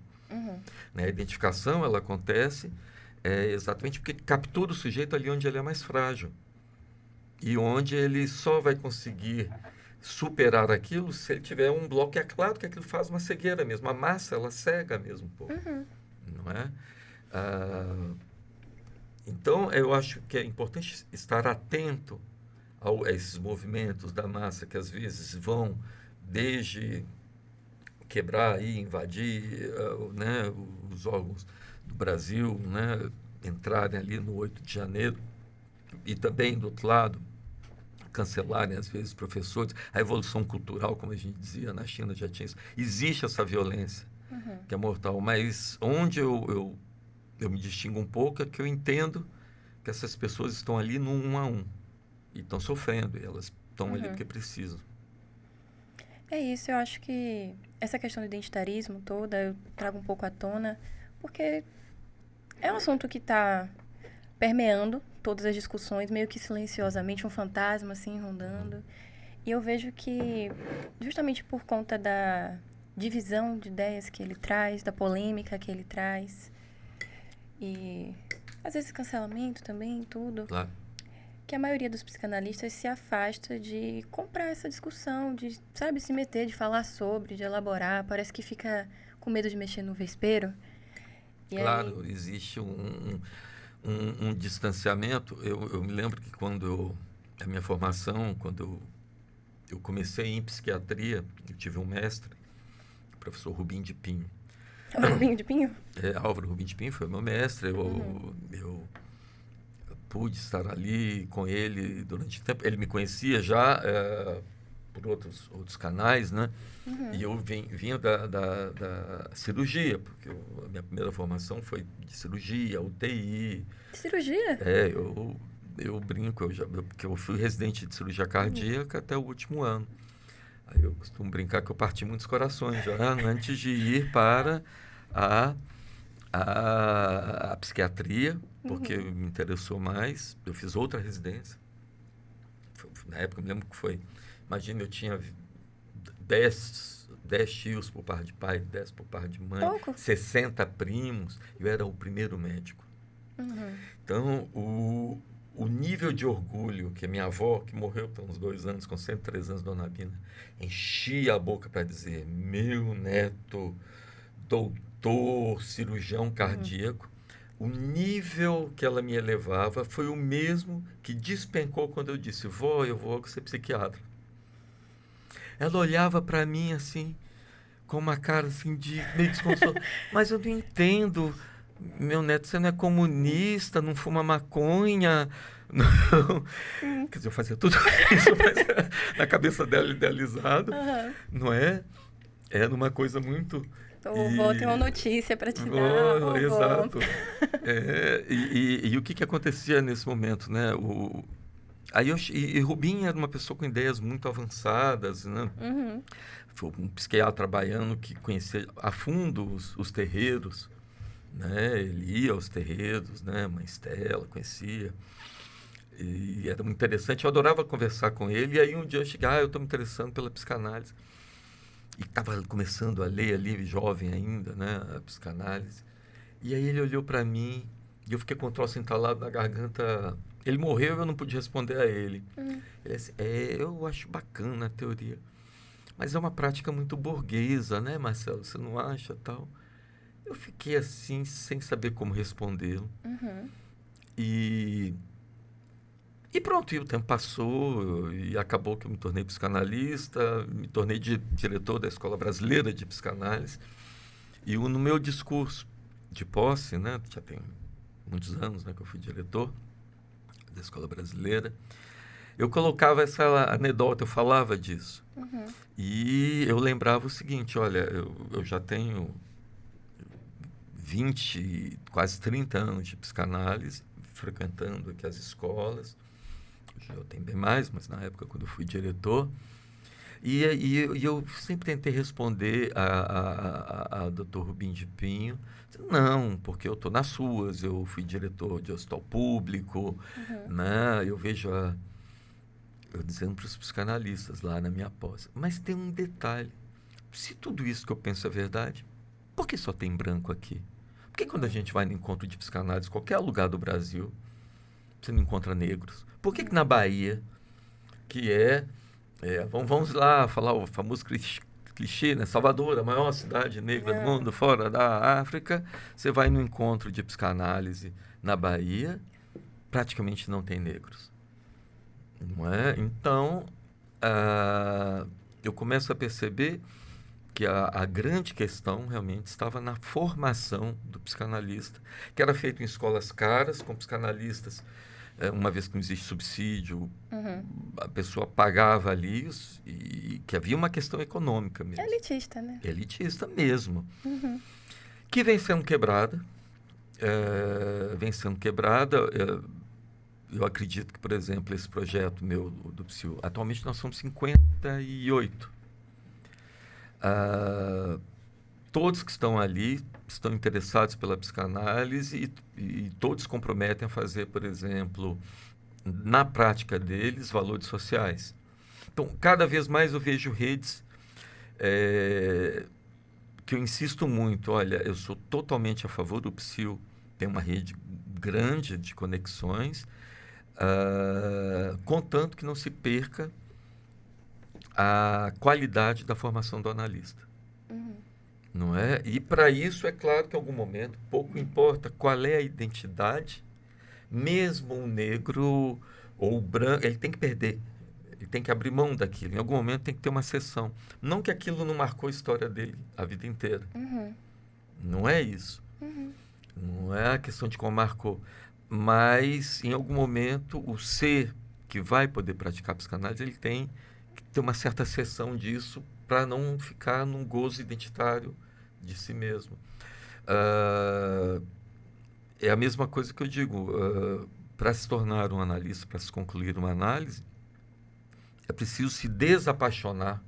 Né? A identificação, ela acontece exatamente porque captura o sujeito ali onde ele é mais frágil e onde ele só vai conseguir superar aquilo se ele tiver um bloco. E é claro que aquilo faz uma cegueira mesmo, a massa, ela cega mesmo um pouco, não é? Então, eu acho que é importante estar atento a esses movimentos da massa que às vezes vão desde quebrar e invadir né, os órgãos do Brasil, né, entrarem ali no 8 de janeiro e também, do outro lado, cancelarem às vezes professores. A evolução cultural, como a gente dizia, na China já tinha isso. Existe essa violência que é mortal, mas onde eu me distingo um pouco é que eu entendo que essas pessoas estão ali no 1 a 1 e estão sofrendo, e elas estão ali porque precisam. É isso, eu acho que essa questão do identitarismo toda eu trago um pouco à tona, porque é um assunto que está permeando todas as discussões, meio que silenciosamente, um fantasma assim rondando. E eu vejo que, justamente por conta da divisão de ideias que ele traz, da polêmica que ele traz, e às vezes cancelamento também, tudo, Claro. que a maioria dos psicanalistas se afasta de comprar essa discussão, de, sabe, se meter, de falar sobre, de elaborar. Parece que fica com medo de mexer no vespeiro. E Claro, aí... existe um distanciamento. Eu me lembro que a minha formação, quando eu comecei em psiquiatria, eu tive um mestre, o professor Rubim de Pinho. O Rubinho de Pinho? Álvaro Rubim de Pinho foi meu mestre. Eu pude estar ali com ele durante tempo. Ele me conhecia já por outros canais, né? E eu vinha da cirurgia, porque a minha primeira formação foi de cirurgia, UTI. Cirurgia? Eu brinco, porque eu fui residente de cirurgia cardíaca até o último ano. Aí eu costumo brincar que eu parti muitos corações já antes de ir para a psiquiatria, porque me interessou mais. Eu fiz outra residência. Na época, eu me lembro que foi... Imagina, eu tinha 10 tios por parte de pai, 10 por parte de mãe, Pouco. 60 primos. Eu era o primeiro médico. Então, o nível de orgulho que a minha avó, que morreu há uns 2 anos, com 103 anos, Dona Bina, enchia a boca para dizer: meu neto, doutor, cirurgião cardíaco. O nível que ela me elevava foi o mesmo que despencou quando eu disse: vó, eu vou ser psiquiatra. Ela olhava para mim assim, com uma cara assim de meio desconsolada. Mas eu não entendo, meu neto, você não é comunista, não fuma maconha. Não. Quer dizer, eu fazia tudo isso, mas na cabeça dela idealizado, não é? Era uma coisa muito... O vó tem uma notícia para te dar. Exato. E o que acontecia nesse momento, né? E Rubim era uma pessoa com ideias muito avançadas, né? Foi um psiquiatra baiano que conhecia a fundo os terreiros, né? Ele ia aos terreiros, né? Mãe Estela, conhecia. E era muito interessante, eu adorava conversar com ele. E aí um dia eu cheguei, eu estou me interessando pela psicanálise. E estava começando a ler ali, jovem ainda, né? A psicanálise. E aí ele olhou para mim e eu fiquei com o troço entalado na garganta. Ele morreu e eu não pude responder a ele. Ele disse, eu acho bacana a teoria. Mas é uma prática muito burguesa, né, Marcelo? Você não acha, tal? Eu fiquei assim, sem saber como respondê-lo. Uhum. E, e pronto, e o tempo passou e acabou que eu me tornei psicanalista, me tornei diretor da Escola Brasileira de Psicanálise. E no meu discurso de posse, né, já tem muitos anos, né, que eu fui diretor da Escola Brasileira, eu colocava essa anedota, eu falava disso. Uhum. E eu lembrava o seguinte, olha, eu já tenho 20, quase 30 anos de psicanálise, frequentando aqui as escolas. Hoje eu tenho bem mais, mas na época quando eu fui diretor. E eu sempre tentei responder a Dr. Rubim de Pinho, não, porque eu estou nas ruas, eu fui diretor de hospital público, Uhum. né? Eu vejo eu dizendo para os psicanalistas lá na minha posse. Mas tem um detalhe, se tudo isso que eu penso é verdade, por que só tem branco aqui? Por que quando a gente vai no encontro de psicanálise, qualquer lugar do Brasil, você não encontra negros? Por que na Bahia, que vamos lá falar o famoso clichê, né? Salvador, a maior cidade negra do Não. mundo, fora da África, você vai no encontro de psicanálise na Bahia, praticamente não tem negros. Não é? Então, eu começo a perceber que a grande questão realmente estava na formação do psicanalista, que era feito em escolas caras, com psicanalistas, uma vez que não existe subsídio, Uhum. a pessoa pagava ali e que havia uma questão econômica É mesmo, elitista, né? elitista mesmo, Uhum. que vem sendo quebrada, vem sendo quebrada. Eu acredito que, por exemplo, esse projeto meu do PSIU, atualmente nós somos 58. Todos que estão ali estão interessados pela psicanálise e todos comprometem a fazer, por exemplo, na prática deles, valores sociais. Então, cada vez mais eu vejo redes que eu insisto muito. Olha, eu sou totalmente a favor do PSIL, tem uma rede grande de conexões, contanto que não se perca a qualidade da formação do analista. Uhum. Não é? E para isso, é claro que em algum momento, pouco importa qual é a identidade, mesmo o negro ou o branco, ele tem que perder, ele tem que abrir mão daquilo. Em algum momento tem que ter uma exceção. Não que aquilo não marcou a história dele a vida inteira. Uhum. Não é isso. Uhum. Não é a questão de como marcou. Mas, em algum momento, o ser que vai poder praticar psicanálise, ele tem que ter uma certa seção disso para não ficar num gozo identitário de si mesmo. Ah, é a mesma coisa que eu digo. Para se tornar um analista, para se concluir uma análise, é preciso se desapaixonar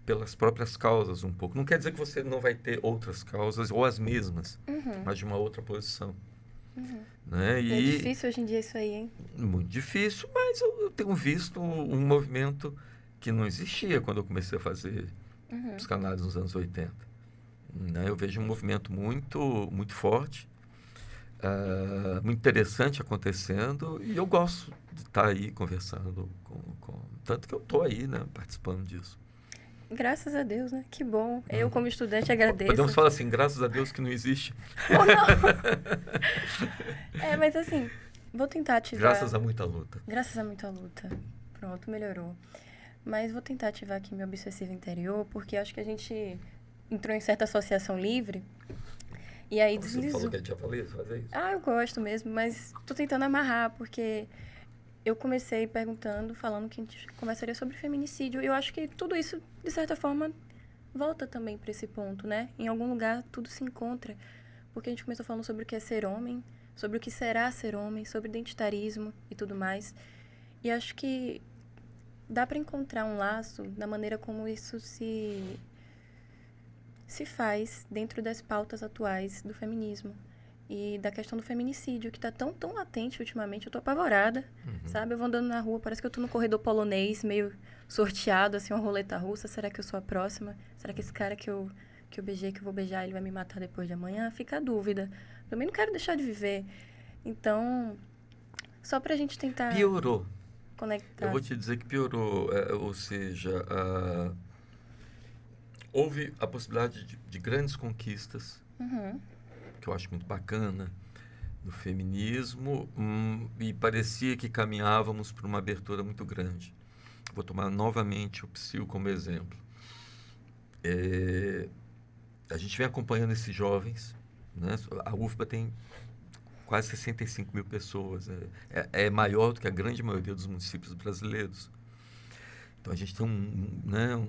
pelas próprias causas um pouco. Não quer dizer que você não vai ter outras causas ou as mesmas, Uhum. mas de uma outra posição. Uhum. Né? É E difícil hoje em dia isso aí, hein? muito difícil, mas eu tenho visto um movimento que não existia quando eu comecei a fazer Uhum. psicanálise nos anos 80. Né? Eu vejo um movimento muito, muito forte, muito interessante acontecendo, e eu gosto de estar aí conversando tanto que eu estou aí, né, participando disso. Graças a Deus, né? Que bom. Eu, Uhum. como estudante, Podemos agradeço. falar assim, graças a Deus que não existe. Ou não. É, mas assim, vou tentar ativar. Graças a muita luta. Graças a muita luta. Pronto, melhorou. Mas vou tentar ativar aqui meu obsessivo interior, porque acho que a gente entrou em certa associação livre e aí Você falou deslizou. que a gente já falou isso, fazer isso? Ah, eu gosto mesmo, mas tô tentando amarrar, porque eu comecei perguntando, falando que a gente conversaria sobre feminicídio. E eu acho que tudo isso, de certa forma, volta também para esse ponto, né? Em algum lugar tudo se encontra. Porque a gente começou falando sobre o que é ser homem, sobre o que será ser homem, sobre identitarismo e tudo mais. E acho que dá para encontrar um laço na maneira como isso se faz dentro das pautas atuais do feminismo. e da questão do feminicídio, que tá tão latente ultimamente. Eu tô apavorada, sabe? Eu vou andando na rua, parece que eu tô no corredor polonês, meio sorteado, assim, uma roleta russa. Será que eu sou a próxima? Será que esse cara que eu beijei, que eu vou beijar, ele vai me matar depois de amanhã? Fica a dúvida. Também não quero deixar de viver. Então, só pra gente tentar Piorou. Eu conectar. vou te dizer que piorou. Ou seja, houve a possibilidade de grandes conquistas, que eu acho muito bacana, no feminismo, e parecia que caminhávamos para uma abertura muito grande. Vou tomar novamente o Psyll como exemplo. A gente vem acompanhando esses jovens, né? A UFBA tem quase 65 mil pessoas, é maior do que a grande maioria dos municípios brasileiros. Então a gente tem uma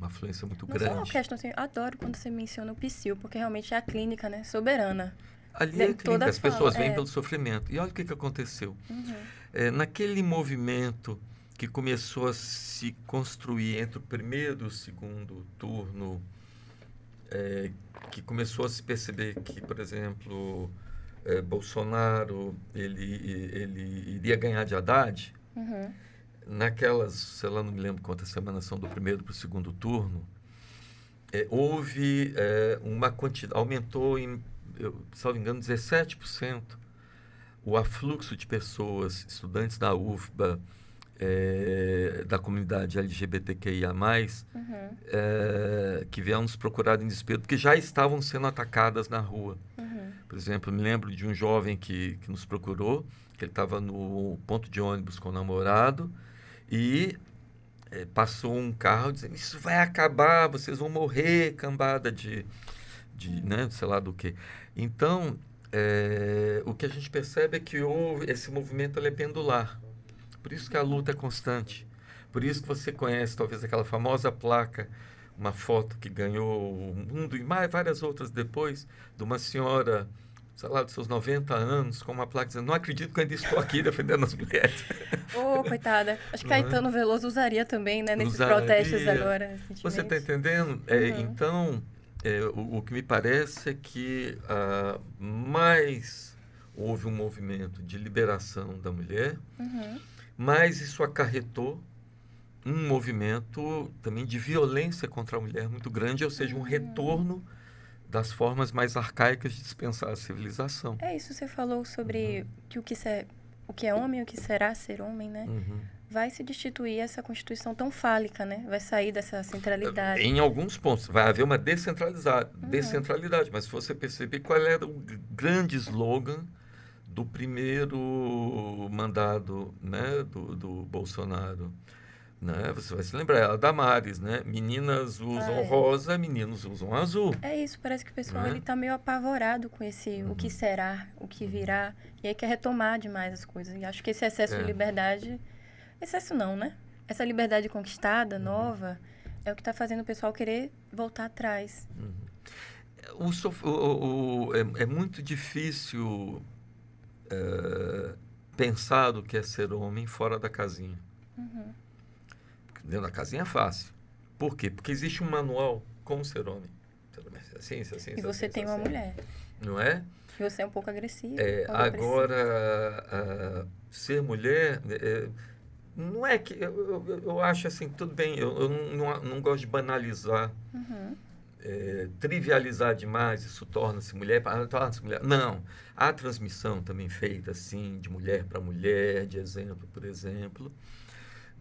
afluência muito Não só uma grande. questão assim, adoro quando você menciona o Psyll, porque realmente é a clínica, né? Soberana. Ali é Toda clínica, as pessoas fala, vêm pelo sofrimento. E olha o que aconteceu. Uhum. Naquele movimento que começou a se construir entre o primeiro e o segundo turno, que começou a se perceber que, por exemplo, Bolsonaro ele iria ganhar de Haddad, Uhum. naquelas, sei lá, não me lembro quantas semanas são do primeiro para o segundo turno, houve uma quantidade, aumentou em, salvo engano, 17% o afluxo de pessoas, estudantes da UFBA, da comunidade LGBTQIA+, Uhum. que vieram nos procurar em desespero, porque já estavam sendo atacadas na rua. Uhum. Por exemplo, me lembro de um jovem que nos procurou, que ele estava no ponto de ônibus com o namorado, e passou um carro dizendo, isso vai acabar, vocês vão morrer, cambada de né, sei lá do que. Então, o que a gente percebe é que houve esse movimento, ele é pendular. Por isso que a luta é constante. Por isso que você conhece talvez aquela famosa placa, uma foto que ganhou o mundo e mais várias outras depois, de uma senhora, sei lá, dos seus 90 anos, com uma placa dizendo, não acredito que eu ainda estou aqui defendendo as mulheres. Ô, coitada. Acho que Não é? Caetano Veloso usaria também, né? Nesses protestos Usaria. agora, Você está recentemente. entendendo? Uhum. Então, o que me parece é que mais houve um movimento de liberação da mulher, Uhum. mas isso acarretou um movimento também de violência contra a mulher muito grande, ou seja, um retorno das formas mais arcaicas de dispensar a civilização. É isso, você falou sobre que o que é homem, o que será ser homem, né? Uhum. Vai se destituir essa constituição tão fálica, né? Vai sair dessa centralidade. Em alguns pontos, vai haver uma Uhum. descentralidade, mas se você perceber qual era o grande slogan do primeiro mandado, né, do Bolsonaro, né? Você vai se lembrar, é a Damares, né? Meninas Ah, usam é. rosa, meninos usam azul, É isso, parece que o pessoal ele né? tá meio apavorado com esse o que será, o que virá, e aí quer retomar demais as coisas. E acho que esse excesso de É. liberdade, excesso não, né? Essa liberdade conquistada, nova, é o que tá fazendo o pessoal querer voltar atrás. É muito difícil pensar o que é ser homem fora da casinha. Dentro da casinha é fácil. Por quê? Porque existe um manual como ser homem. Ser homem é assim, assim, assim, E você assim, tem uma assim. mulher. Não é? E você é um pouco agressivo quando Agora, precisa. ser mulher, não é que. Eu acho assim, tudo bem, eu não gosto de banalizar, trivializar demais, isso torna-se mulher, torna-se mulher. Não. Há transmissão também feita assim, de mulher para mulher, de exemplo, por exemplo.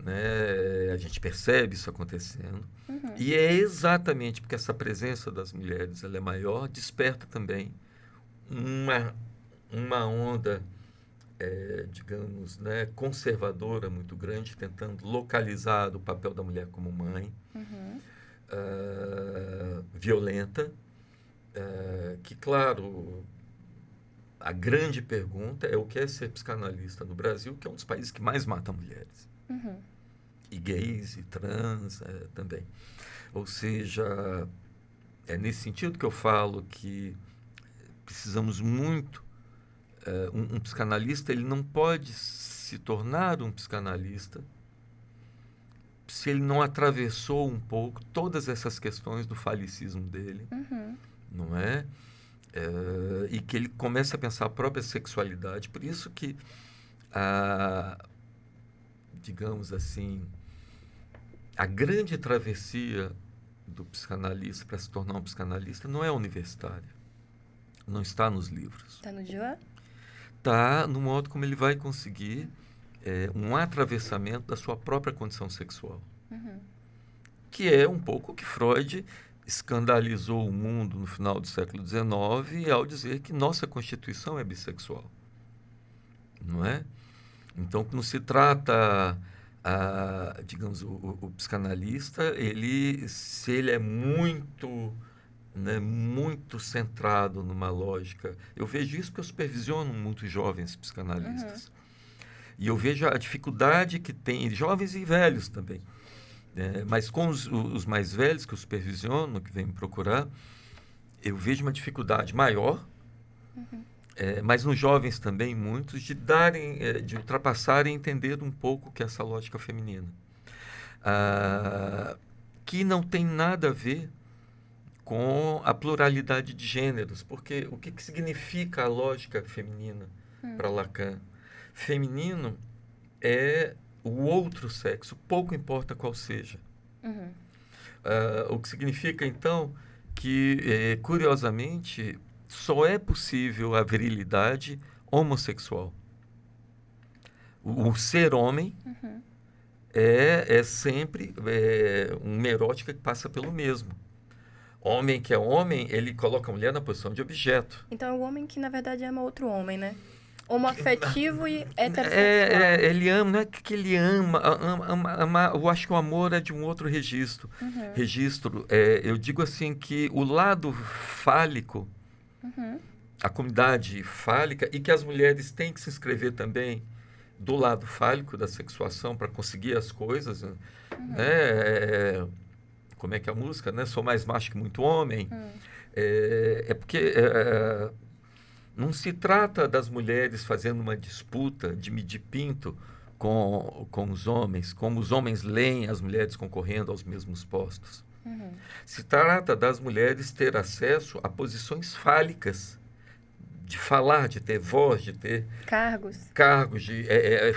Né? A gente percebe isso acontecendo. E é exatamente porque essa presença das mulheres ela é maior, desperta também uma, uma onda, digamos, né, conservadora muito grande, tentando localizar o papel da mulher como mãe, violenta, que, claro, a grande pergunta é o que é ser psicanalista no Brasil, que é um dos países que mais mata mulheres. E gays e trans também. Ou seja, é nesse sentido que eu falo que precisamos muito. Um psicanalista ele não pode se tornar um psicanalista se ele não atravessou um pouco todas essas questões do falicismo dele, não é? e que ele comece a pensar a própria sexualidade. Por isso que, digamos assim, a grande travessia do psicanalista para se tornar um psicanalista não é universitária, não está nos livros. Está no Joan? Está no modo como ele vai conseguir um atravessamento da sua própria condição sexual. Que é um pouco o que Freud escandalizou o mundo no final do século XIX ao dizer que nossa Constituição é bissexual. Não é? Então, não se trata, digamos, o psicanalista, se ele é muito, né, muito centrado numa lógica. Eu vejo isso porque eu supervisiono muitos jovens psicanalistas. E eu vejo a dificuldade que tem, jovens e velhos também. Mas com os mais velhos que eu supervisiono, que vêm me procurar, eu vejo uma dificuldade maior, mas nos jovens também, muitos, de ultrapassarem e entender um pouco que é essa lógica feminina. Que não tem nada a ver com a pluralidade de gêneros, porque o que significa a lógica feminina para Lacan? Feminino é o outro sexo, pouco importa qual seja. O que significa, então, que, curiosamente, só é possível a virilidade homossexual. O ser homem é sempre uma erótica que passa pelo mesmo. Homem que é homem, ele coloca a mulher na posição de objeto. Então é o homem que, na verdade, ama outro homem, né? Homoafetivo e heterossexual. Ele ama, não é que ele ama, eu acho que o amor é de um outro registro. Eu digo assim que o lado fálico, a comunidade fálica, e que as mulheres têm que se inscrever também do lado fálico da sexuação para conseguir as coisas, né? Como é que é a música, né? Sou mais macho que muito homem. Porque não se trata das mulheres fazendo uma disputa de medir pinto com os homens, como os homens leem as mulheres concorrendo aos mesmos postos. Se trata das mulheres ter acesso a posições fálicas, de falar, de ter voz, de ter cargos.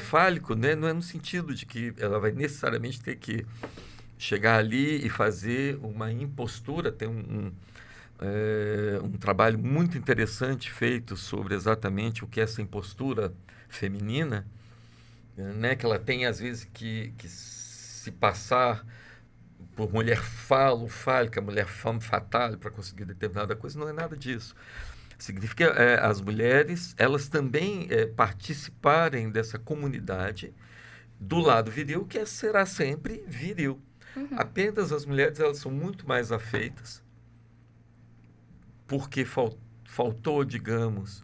Fálico, né? Não é no sentido de que ela vai necessariamente ter que chegar ali e fazer uma impostura. Tem um trabalho muito interessante feito sobre exatamente o que é essa impostura feminina, né? Que ela tem, às vezes, que se passar por mulher fálica, mulher femme fatale para conseguir determinada coisa. Não é nada disso. Significa as mulheres, elas também participarem dessa comunidade do lado viril, que será sempre viril. Apenas as mulheres, elas são muito mais afeitas, porque faltou, digamos,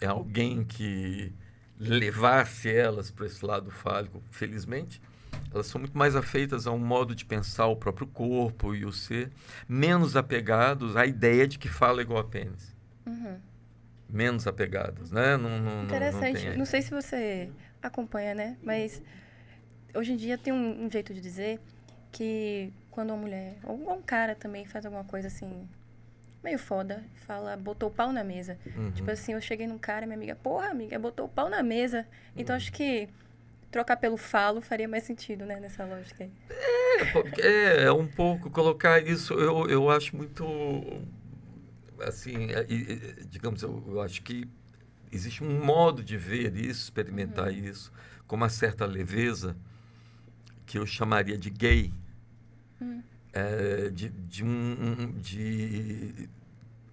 alguém que levasse elas para esse lado fálico. Felizmente, elas são muito mais afeitas a um modo de pensar o próprio corpo e o ser, menos apegados à ideia de que fala igual a pênis. Menos apegados, né? Interessante. Não sei se você acompanha, né? Mas hoje em dia tem um jeito de dizer que quando uma mulher, ou um cara também faz alguma coisa assim, meio foda, fala, botou o pau na mesa. Tipo assim, eu cheguei num cara e minha amiga, porra, amiga, botou o pau na mesa. Então acho que trocar pelo falo faria mais sentido, né? Nessa lógica aí. Um pouco colocar isso, eu acho muito, assim, digamos, eu acho que existe um modo de ver isso, experimentar isso, com uma certa leveza, que eu chamaria de gay,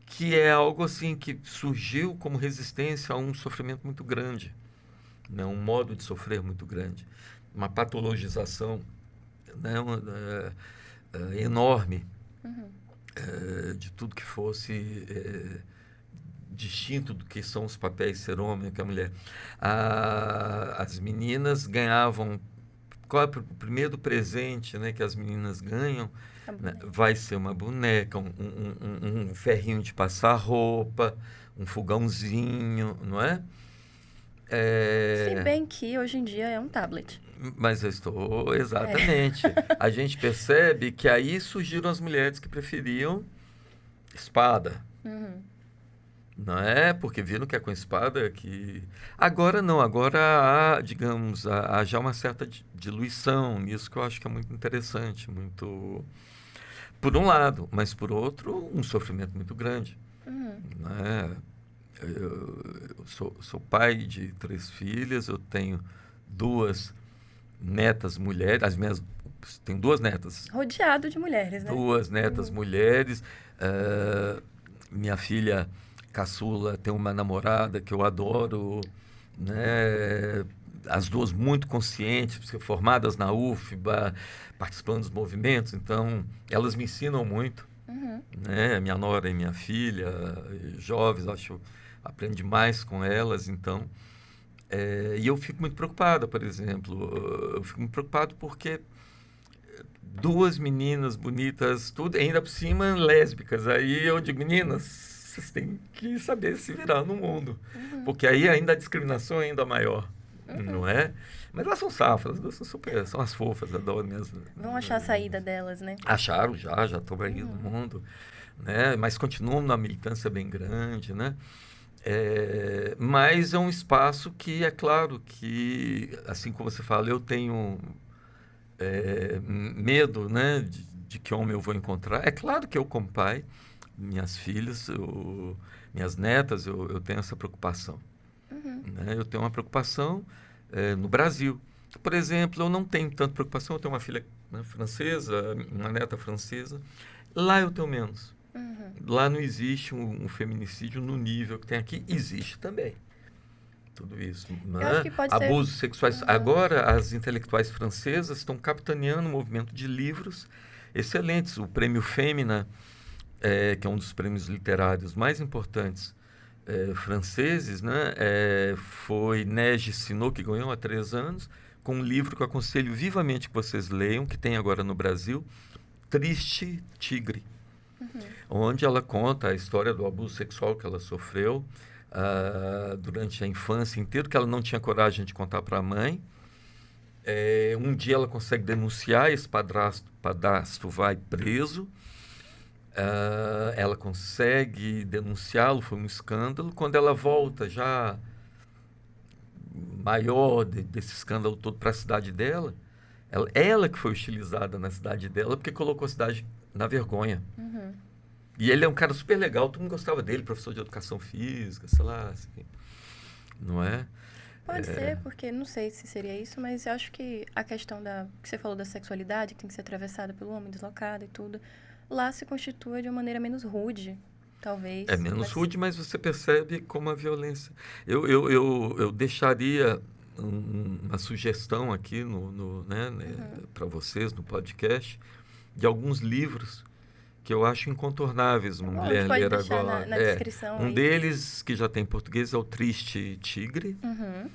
que é algo assim que surgiu como resistência a um sofrimento muito grande, né? Um modo de sofrer muito grande, uma patologização, né? Enorme, de tudo que fosse distinto do que são os papéis ser homem que a mulher. As meninas ganhavam, qual é o primeiro presente, né, que as meninas ganham? Né? Vai ser uma boneca, um ferrinho de passar roupa, um fogãozinho, não é? Se bem que hoje em dia é um tablet. Mas eu estou, exatamente. A gente percebe que aí surgiram as mulheres que preferiam espada. Não é? Porque viram que é com espada que... Agora não, agora há, digamos, há já uma certa diluição nisso que eu acho que é muito interessante, muito... Por um lado, mas por outro, um sofrimento muito grande, Uhum. né? Eu sou pai de 3 filhas, eu tenho 2 netas mulheres, tenho 2 netas, Rodeado de mulheres, né? 2 netas Uhum. mulheres, eh, minha filha caçula tem uma namorada que eu adoro, né? As duas muito conscientes, formadas na UFBA, participando dos movimentos, então elas me ensinam muito, Uhum. né? Minha nora e minha filha, jovens, acho, aprendo demais com elas, então. E eu fico muito preocupada, por exemplo, eu fico muito preocupado porque 2 meninas bonitas, tudo, ainda por cima lésbicas. Aí eu digo, meninas, vocês têm que saber se virar no mundo. Uhum. Porque aí ainda a discriminação é ainda maior, Uhum. não é? Mas elas são safas, elas são super, são as fofas, adoro minhas. Vão achar a saída delas, né? Acharam já estão aí no Uhum. mundo, né? Mas continuam numa militância bem grande, né? Mas é um espaço que é claro que, assim como você fala, eu tenho medo, né, de que homem eu vou encontrar. É claro que eu, como pai, minhas filhas, minhas netas, eu tenho essa preocupação. Uhum. Né? Eu tenho uma preocupação no Brasil. Por exemplo, eu não tenho tanta preocupação. Eu tenho uma filha, né, francesa, uma neta francesa. Lá eu tenho menos. Uhum. Lá não existe um feminicídio no nível que tem aqui. Existe também. Tudo isso, Eu acho né? que pode ser. Abusos sexuais. Uhum. Agora, as intelectuais francesas estão capitaneando um movimento de livros excelentes. O Prêmio Fêmina, que é um dos prêmios literários mais importantes franceses, né? Foi Neige Sinot, que ganhou há 3 anos, com um livro que eu aconselho vivamente que vocês leiam, que tem agora no Brasil, Triste Tigre, Uhum. onde ela conta a história do abuso sexual que ela sofreu durante a infância inteira, que ela não tinha coragem de contar para a mãe. Um dia ela consegue denunciar, esse padrasto vai preso. Ela consegue denunciá-lo, foi um escândalo. Quando ela volta já maior desse escândalo todo para a cidade dela, ela que foi hostilizada na cidade dela porque colocou a cidade na vergonha. Uhum. E ele é um cara super legal, todo mundo gostava dele, professor de educação física, sei lá, assim, não é? Pode ser, porque não sei se seria isso, mas eu acho que a questão da que você falou da sexualidade, que tem que ser atravessada pelo homem, deslocada e tudo, lá se constitua de uma maneira menos rude, É talvez. menos Mas. rude, mas você percebe como a violência. Eu deixaria uma sugestão aqui né, Uhum. para vocês no podcast de alguns livros que eu acho incontornáveis Tá uma bom, a gente mulher pode ler deixar na, agora. na descrição Um aí. deles, que já tem em português, é o Triste Tigre, Uhum.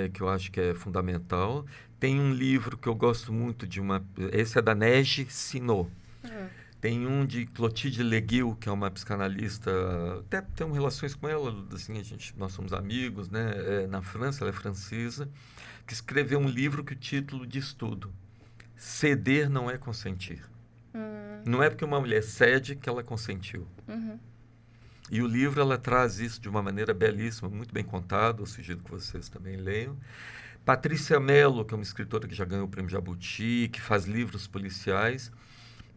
que eu acho que é fundamental. Tem um livro que eu gosto muito de uma. Esse é da Neige Sinot. Uhum. Tem um de Clotilde Leguil, que é uma psicanalista, até temos relações com ela, assim, nós somos amigos, né? Na França, ela é francesa, que escreveu um livro que o título diz tudo. Ceder não é consentir. Uhum. Não é porque uma mulher cede que ela consentiu. Uhum. E o livro ela traz isso de uma maneira belíssima, muito bem contado, eu sugiro que vocês também leiam. Patrícia Mello, que é uma escritora que já ganhou o Prêmio Jabuti, que faz livros policiais,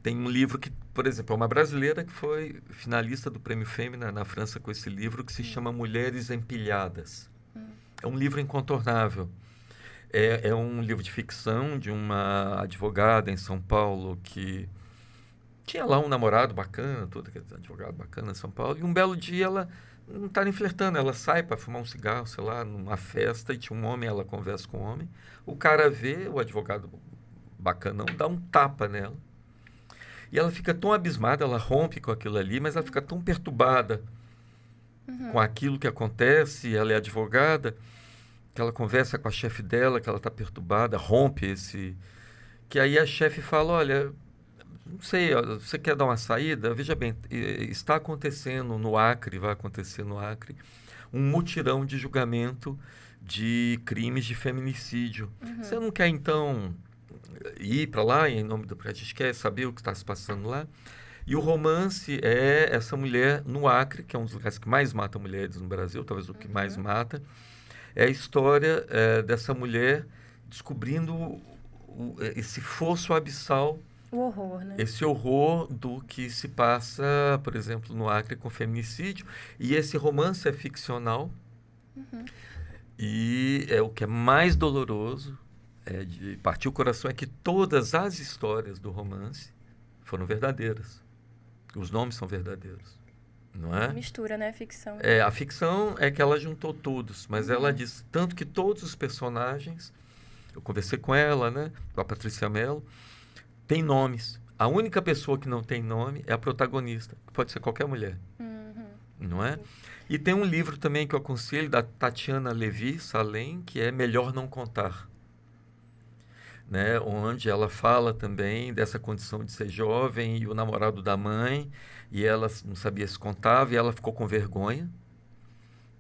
tem um livro que, por exemplo, é uma brasileira que foi finalista do Prêmio Fêmina na França com esse livro que se chama Mulheres Empilhadas. Uhum. É um livro incontornável. É um livro de ficção de uma advogada em São Paulo que tinha lá um namorado bacana, todo aquele advogado bacana em São Paulo, e um belo dia ela não está nem flertando, ela sai para fumar um cigarro, sei lá, numa festa, e tinha um homem, ela conversa com o homem. O cara vê, o advogado bacanão, dá um tapa nela. E ela fica tão abismada, ela rompe com aquilo ali, mas ela fica tão perturbada com Uhum. aquilo que acontece, ela é advogada, que ela conversa com a chefe dela, que ela está perturbada, rompe esse... Que aí a chefe fala, olha, não sei, você quer dar uma saída? Veja bem, está acontecendo no Acre, vai acontecer no Acre, um mutirão de julgamento de crimes de feminicídio. Você Uhum. não quer, então, ir para lá em nome do... Porque a gente quer saber o que está se passando lá. E o romance é essa mulher no Acre, que é um dos lugares que mais mata mulheres no Brasil, talvez o que mais mata. É a história dessa mulher descobrindo esse fosso abissal, O horror, né? esse horror do que se passa, por exemplo, no Acre com feminicídio. E esse romance é ficcional. E é o que é mais doloroso, de partir o coração, é que todas as histórias do romance foram verdadeiras. Os nomes são verdadeiros, não é? Mistura, né? Ficção. A ficção é que ela juntou todos, mas ela diz tanto que todos os personagens, eu conversei com ela, né, com a Patrícia Mello, tem nomes. A única pessoa que não tem nome é a protagonista, que pode ser qualquer mulher, não é? E tem um livro também que eu aconselho, da Tatiana Levi Salem, que é Melhor Não Contar, né? Onde ela fala também dessa condição de ser jovem e o namorado da mãe, e ela não sabia se contava, e ela ficou com vergonha,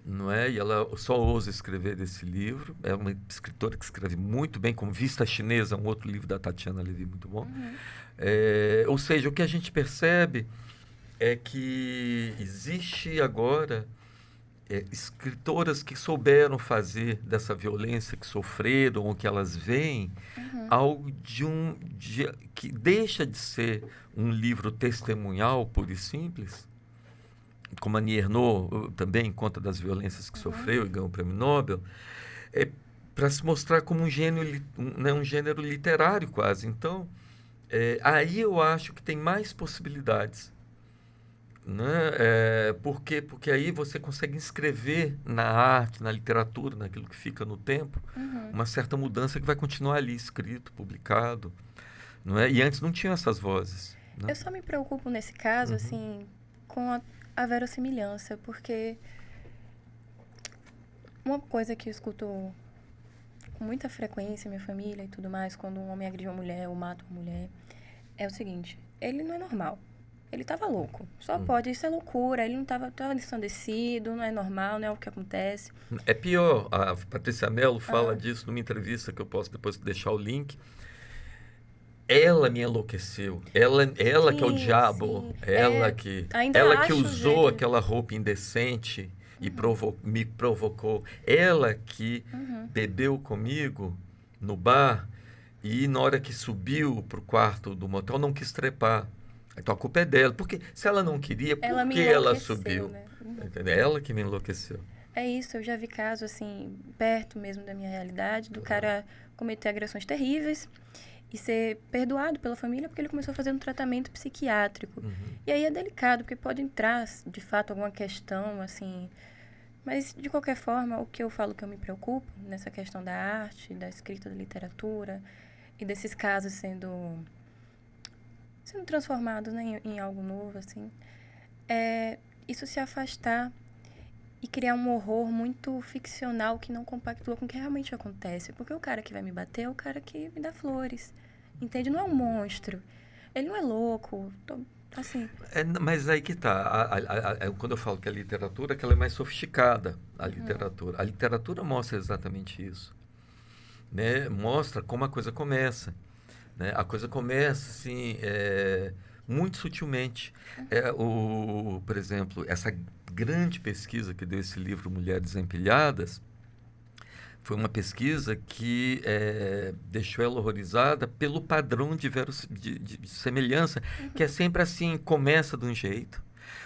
não é? E ela só ousa escrever desse livro. É uma escritora que escreve muito bem, como Vista Chinesa, um outro livro da Tatiana Levi muito bom. Ou seja, o que a gente percebe é que existe agora escritoras que souberam fazer dessa violência que sofreram ou que elas veem algo que deixa de ser um livro testemunhal puro e simples, como a Annie Ernaux também conta das violências que sofreu e ganhou o prêmio Nobel, para se mostrar como um gênero literário quase. Então, aí eu acho que tem mais possibilidades, né? Por quê? Porque aí você consegue inscrever na arte, na literatura, naquilo que fica no tempo, uma certa mudança que vai continuar ali, escrito, publicado, não é? E antes não tinha essas vozes, né? Eu só me preocupo nesse caso, assim, com a verossimilhança, porque uma coisa que eu escuto com muita frequência, minha família e tudo mais, quando um homem agride uma mulher ou mata uma mulher, é o seguinte: ele não é normal. Ele tava louco. Só pode, isso é loucura. Ele não tava ensandecido, não é normal, não é o que acontece. É pior, a Patrícia Mello fala disso numa entrevista que eu posso depois deixar o link. Ela me enlouqueceu. Ela que é o diabo. Sim. Ainda Ela que acho o usou jeito. aquela roupa indecente e me provocou. Ela que bebeu comigo no bar e na hora que subiu pro quarto do motel não quis trepar. Então a culpa é dela. Porque se ela não queria, Ela por me que ela enlouqueceu, subiu? né? Entendeu? Ela que me enlouqueceu. É isso, eu já vi casos, assim, perto mesmo da minha realidade, do cara cometer agressões terríveis e ser perdoado pela família porque ele começou a fazer um tratamento psiquiátrico. E aí é delicado, porque pode entrar, de fato, alguma questão, assim. Mas, de qualquer forma, o que eu falo que eu me preocupo nessa questão da arte, da escrita, da literatura e desses casos sendo transformados, né, em algo novo, assim, é isso se afastar e criar um horror muito ficcional que não compactua com o que realmente acontece. Porque o cara que vai me bater é o cara que me dá flores, entende? Não é um monstro. Ele não é louco, assim. Mas aí que tá. Quando eu falo que a literatura, que ela é mais sofisticada, a literatura. A literatura mostra exatamente isso, né? Mostra como a coisa começa, né? A coisa começa, assim, muito sutilmente. Por exemplo, essa grande pesquisa que deu esse livro Mulheres Empilhadas, foi uma pesquisa que deixou ela horrorizada pelo padrão de semelhança, que é sempre assim, começa de um jeito,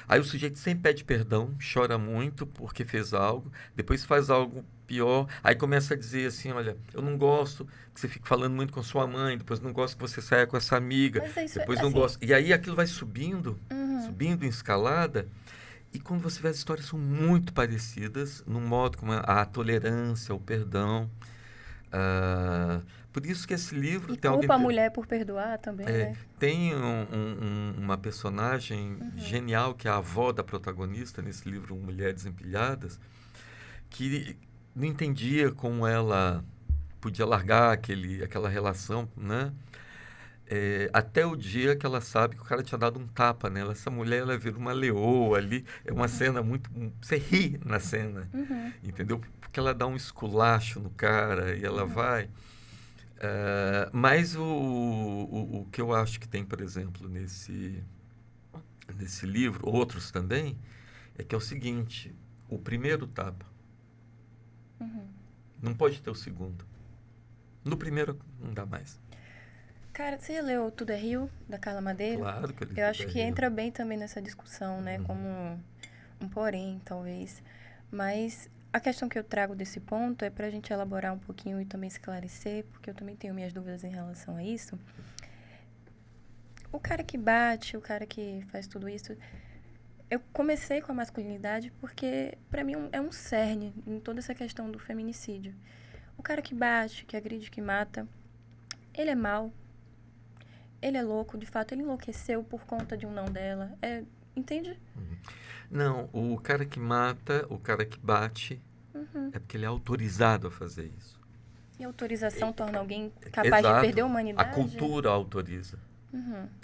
aí o sujeito sempre pede perdão, chora muito porque fez algo, depois faz algo pior, aí começa a dizer assim, olha, eu não gosto que você fique falando muito com sua mãe, depois não gosto que você saia com essa amiga, Mas é isso, depois não assim, gosto... E aí aquilo vai subindo, subindo em escalada, e quando você vê, as histórias são muito parecidas, num modo como a tolerância, o perdão. Por isso que esse livro e tem culpa a mulher por perdoar também, né? tem uma personagem genial, que é a avó da protagonista, nesse livro Mulheres Empilhadas, que não entendia como ela podia largar aquela relação, né? Até o dia que ela sabe que o cara tinha dado um tapa nela. Essa mulher, ela vira uma leoa ali. É uma cena muito... Você ri na cena, entendeu? Porque ela dá um esculacho no cara e ela vai... Mas o que eu acho que tem, por exemplo, nesse livro, outros também, é que é o seguinte: o primeiro tapa, não pode ter o segundo. No primeiro não dá mais. Cara, você leu Tudo é Rio, da Carla Madeira? Claro que ele Eu tudo acho é que Rio. entra bem também nessa discussão, né? Como um porém, talvez. Mas a questão que eu trago desse ponto é para a gente elaborar um pouquinho e também esclarecer, porque eu também tenho minhas dúvidas em relação a isso. O cara que bate, o cara que faz tudo isso... Eu comecei com a masculinidade porque, para mim, é um cerne em toda essa questão do feminicídio. O cara que bate, que agride, que mata, ele é mau, ele é louco, de fato, ele enlouqueceu por conta de um não dela. Entende? Não, o cara que mata, o cara que bate, é porque ele é autorizado a fazer isso. E a autorização torna alguém capaz de perder Exato. a A humanidade? cultura autoriza.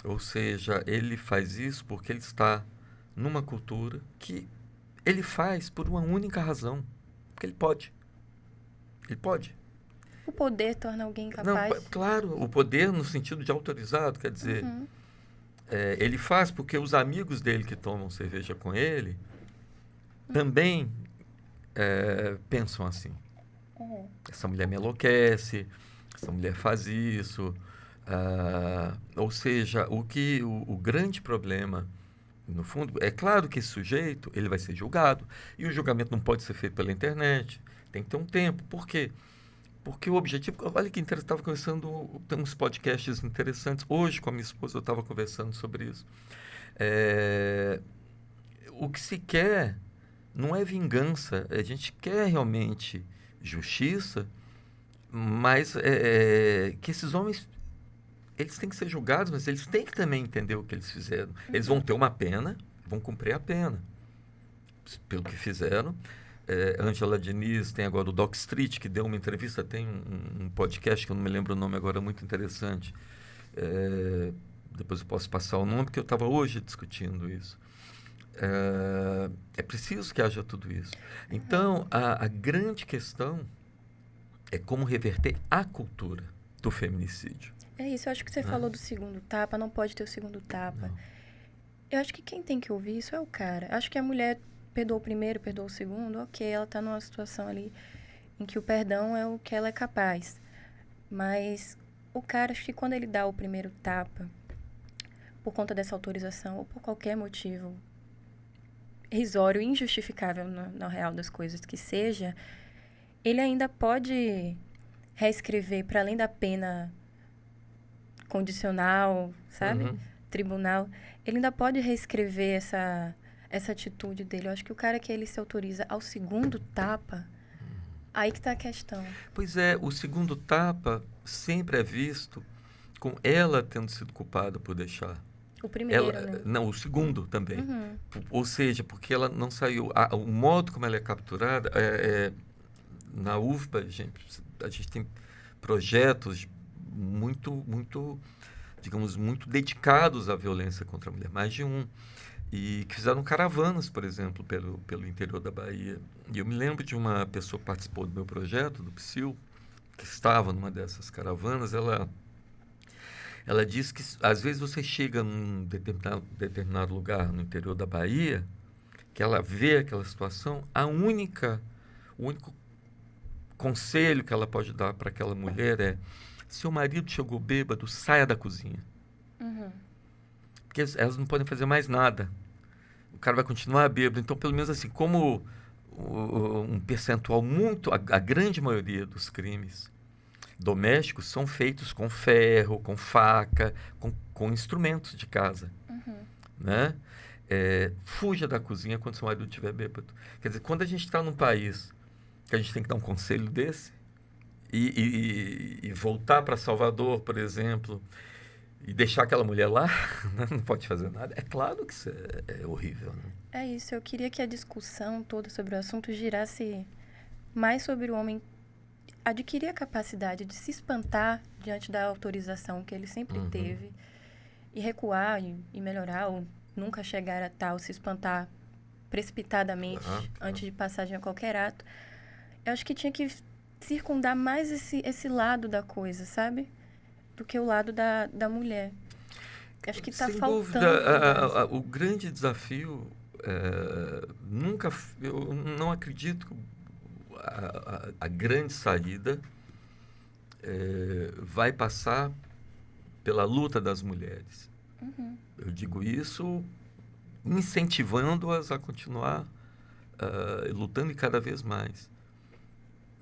Ou seja, ele faz isso porque ele está numa cultura que ele faz por uma única razão. Porque ele pode. Ele pode. O poder torna alguém Não, capaz? claro, o poder no sentido de autorizado, quer dizer, ele faz porque os amigos dele que tomam cerveja com ele também pensam assim. Essa mulher me enlouquece, essa mulher faz isso. Ou seja, o grande problema, no fundo, é claro que esse sujeito ele vai ser julgado. E o julgamento não pode ser feito pela internet. Tem que ter um tempo. Por quê? Porque o objetivo... Olha que interessante, estava conversando, tem uns podcasts interessantes. Hoje, com a minha esposa, eu estava conversando sobre isso. O que se quer não é vingança. A gente quer realmente justiça, mas que esses homens eles têm que ser julgados, mas eles têm que também entender o que eles fizeram. Eles vão ter uma pena, vão cumprir a pena pelo que fizeram. Ângela Diniz tem agora o Doc Street, que deu uma entrevista, tem um podcast que eu não me lembro o nome agora, muito interessante. Depois eu posso passar o nome, porque eu estava hoje discutindo isso. É preciso que haja tudo isso. Então, a grande questão é como reverter a cultura do feminicídio. É isso, eu acho que você falou do segundo tapa, não pode ter o segundo tapa. Não. Eu acho que quem tem que ouvir isso é o cara. Acho que a mulher perdoou o primeiro, perdoou o segundo, ok, ela tá numa situação ali em que o perdão é o que ela é capaz. Mas o cara, acho que quando ele dá o primeiro tapa, por conta dessa autorização ou por qualquer motivo irrisório, injustificável na real das coisas que seja, ele ainda pode reescrever para além da pena condicional, sabe? Tribunal, ele ainda pode reescrever essa atitude dele. Eu acho que o cara que ele se autoriza ao segundo tapa, aí que tá a questão. Pois é, o segundo tapa sempre é visto com ela tendo sido culpada por deixar. O primeiro, Ela, né? não, o segundo também. Ou seja, porque ela não saiu. O modo como ela é capturada, na UFBA, a gente tem projetos muito, digamos, muito dedicados à violência contra a mulher, mais de um. E que fizeram caravanas, por exemplo, pelo interior da Bahia. E eu me lembro de uma pessoa que participou do meu projeto, do PSIL, que estava numa dessas caravanas. Ela disse que às vezes você chega num determinado lugar no interior da Bahia, que ela vê aquela situação, o único conselho que ela pode dar para aquela mulher é: seu marido chegou bêbado, saia da cozinha. Porque elas não podem fazer mais nada. O cara vai continuar bêbado. Então, pelo menos assim, como um percentual a grande maioria dos crimes domésticos são feitos com ferro, com faca, com instrumentos de casa, né? Fuja da cozinha quando seu marido estiver bêbado. Quer dizer, quando a gente está num país que a gente tem que dar um conselho desse e voltar para Salvador, por exemplo, e deixar aquela mulher lá, não pode fazer nada, é claro que isso é horrível, né? É isso, eu queria que a discussão toda sobre o assunto girasse mais sobre o homem adquirir a capacidade de se espantar diante da autorização que ele sempre teve e recuar e melhorar, ou nunca chegar a tal, se espantar precipitadamente antes de passagem a qualquer ato. Eu acho que tinha que circundar mais esse lado da coisa, sabe? Do que o lado da mulher. Acho que está Sem faltando. dúvida, o grande desafio, eu não acredito que a grande saída vai passar pela luta das mulheres. Eu digo isso incentivando-as a continuar lutando cada vez mais.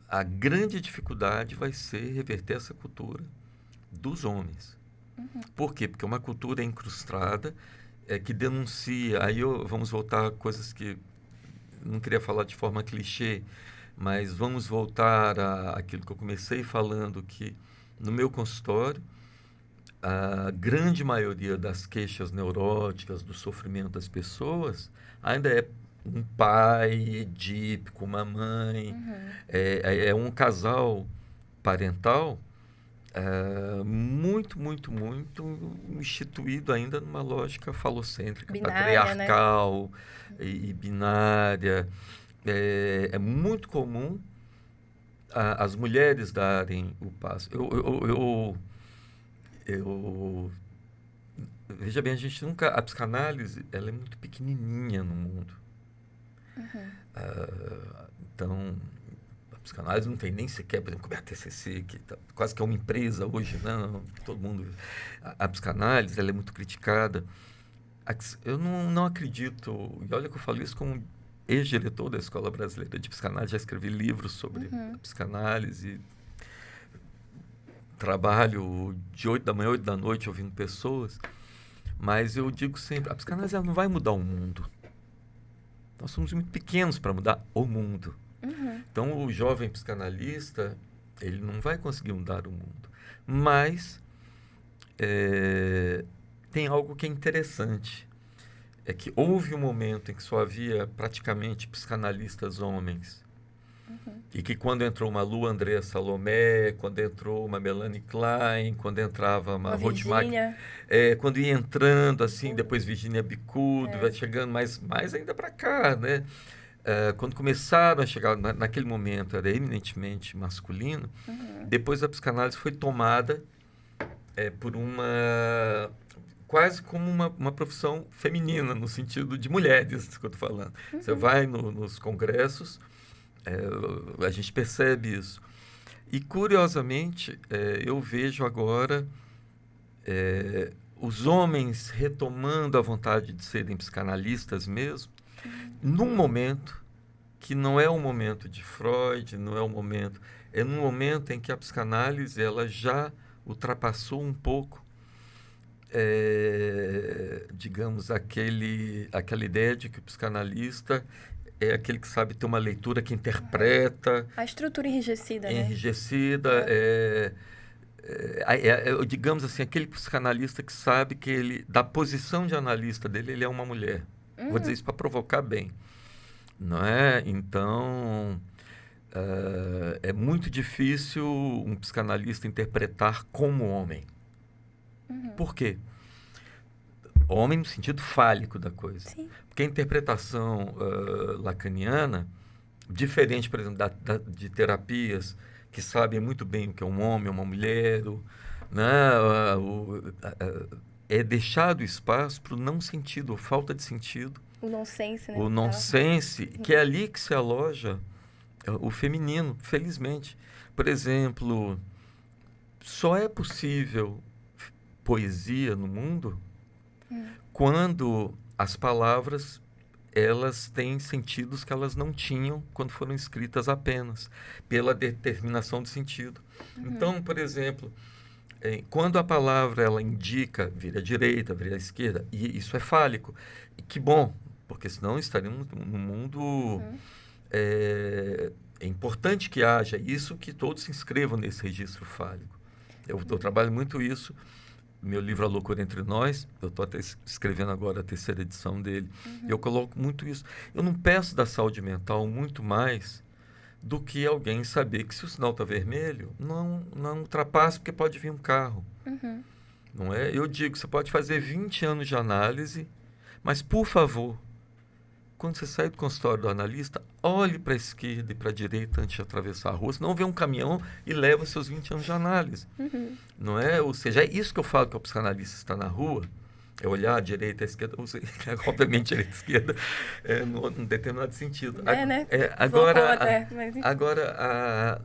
A grande dificuldade vai ser reverter essa cultura dos homens. Por quê? Porque é uma cultura incrustada, que denuncia. Aí vamos voltar a coisas que não queria falar de forma clichê, mas vamos voltar àquilo que eu comecei falando, que no meu consultório, a grande maioria das queixas neuróticas, do sofrimento das pessoas, ainda é um pai edípico, uma mãe, é um casal parental muito, muito, muito instituído ainda numa lógica falocêntrica, Binária, né? patriarcal e binária. É muito comum as mulheres darem o passo. Veja bem, a gente nunca... A psicanálise, ela é muito pequenininha no mundo. Então, a psicanálise não tem nem sequer, por exemplo, como é a TCC, que quase que é uma empresa hoje, não, todo mundo... A psicanálise, ela é muito criticada. Eu não acredito, e olha que eu falo isso como ex-diretor da Escola Brasileira de Psicanálise, já escrevi livros sobre a psicanálise, trabalho de 8 da manhã, 8 da noite, ouvindo pessoas, mas eu digo sempre, a psicanálise ela não vai mudar o mundo. Nós somos muito pequenos para mudar o mundo. Então, o jovem psicanalista, ele não vai conseguir mudar o mundo. Mas tem algo que é interessante. É que houve um momento em que só havia praticamente psicanalistas homens. E que quando entrou uma Lu André Salomé, quando entrou uma Melanie Klein, quando entrava uma Ruth quando ia entrando assim, depois Virginia Bicudo, vai chegando mais ainda para cá, né? Quando começaram a chegar, naquele momento era eminentemente masculino, depois a psicanálise foi tomada por quase como uma profissão feminina, no sentido de mulheres, que eu estou falando. Você vai nos congressos, a gente percebe isso. E, curiosamente, eu vejo agora os homens retomando a vontade de serem psicanalistas mesmo, num momento que não é um momento de Freud, não é um momento... É num momento em que a psicanálise ela já ultrapassou um pouco, digamos, aquela ideia de que o psicanalista é aquele que sabe ter uma leitura que interpreta... A estrutura enrijecida, né? Enrijecida, digamos assim, aquele psicanalista que sabe que ele, da posição de analista dele, ele é uma mulher. Vou dizer isso para provocar bem. Não é? Então, é muito difícil um psicanalista interpretar como homem. Por quê? Homem no sentido fálico da coisa. Sim. Porque a interpretação lacaniana, diferente, por exemplo, de terapias que sabem muito bem o que é um homem, uma mulher, né? É deixado espaço para o não sentido, ou falta de sentido. O nonsense, né? O nonsense, que é ali que se aloja o feminino, felizmente. Por exemplo, só é possível poesia no mundo quando as palavras elas têm sentidos que elas não tinham quando foram escritas apenas, pela determinação de sentido. Então, por exemplo, quando a palavra ela indica vir à direita, vir à esquerda, e isso é fálico, e que bom, porque senão estaríamos num mundo... É importante que haja isso, que todos se inscrevam nesse registro fálico. Eu trabalho muito isso. Meu livro A Loucura Entre Nós, eu estou até escrevendo agora a 3ª edição dele, e eu coloco muito isso. Eu não peço da saúde mental muito mais do que alguém saber que se o sinal está vermelho, não ultrapasse, porque pode vir um carro. Não é? Eu digo, você pode fazer 20 anos de análise, mas, por favor, quando você sai do consultório do analista, olhe para a esquerda e para a direita antes de atravessar a rua, senão vê um caminhão e leva seus 20 anos de análise. Não é? Ou seja, é isso que eu falo que o psicanalista está na rua, É olhar a direita e a esquerda, ou seja, obviamente direita e esquerda, num determinado sentido. Né? Agora, até, mas enfim. agora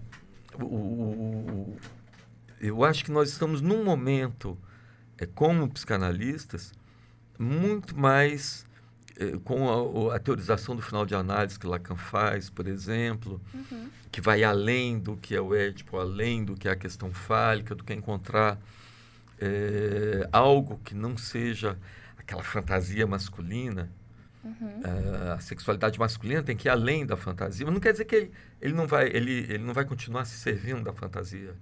eu acho que nós estamos num momento, como psicanalistas, muito mais com a teorização do final de análise que Lacan faz, por exemplo, que vai além do que é o Édipo, além do que é a questão fálica, do que é encontrar algo que não seja aquela fantasia masculina. A sexualidade masculina tem que ir além da fantasia, mas não quer dizer que ele não vai continuar se servindo da fantasia.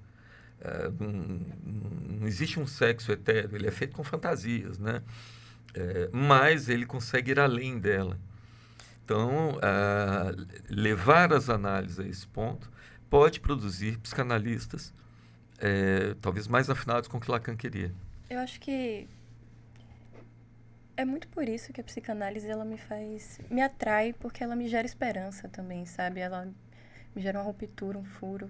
Não existe um sexo etéreo, ele é feito com fantasias, né? Mas ele consegue ir além dela. Então, levar as análises a esse ponto pode produzir psicanalistas talvez mais afinados com o que Lacan queria. Eu acho que é muito por isso que a psicanálise ela me atrai, porque ela me gera esperança também, sabe? Ela me gera uma ruptura, um furo.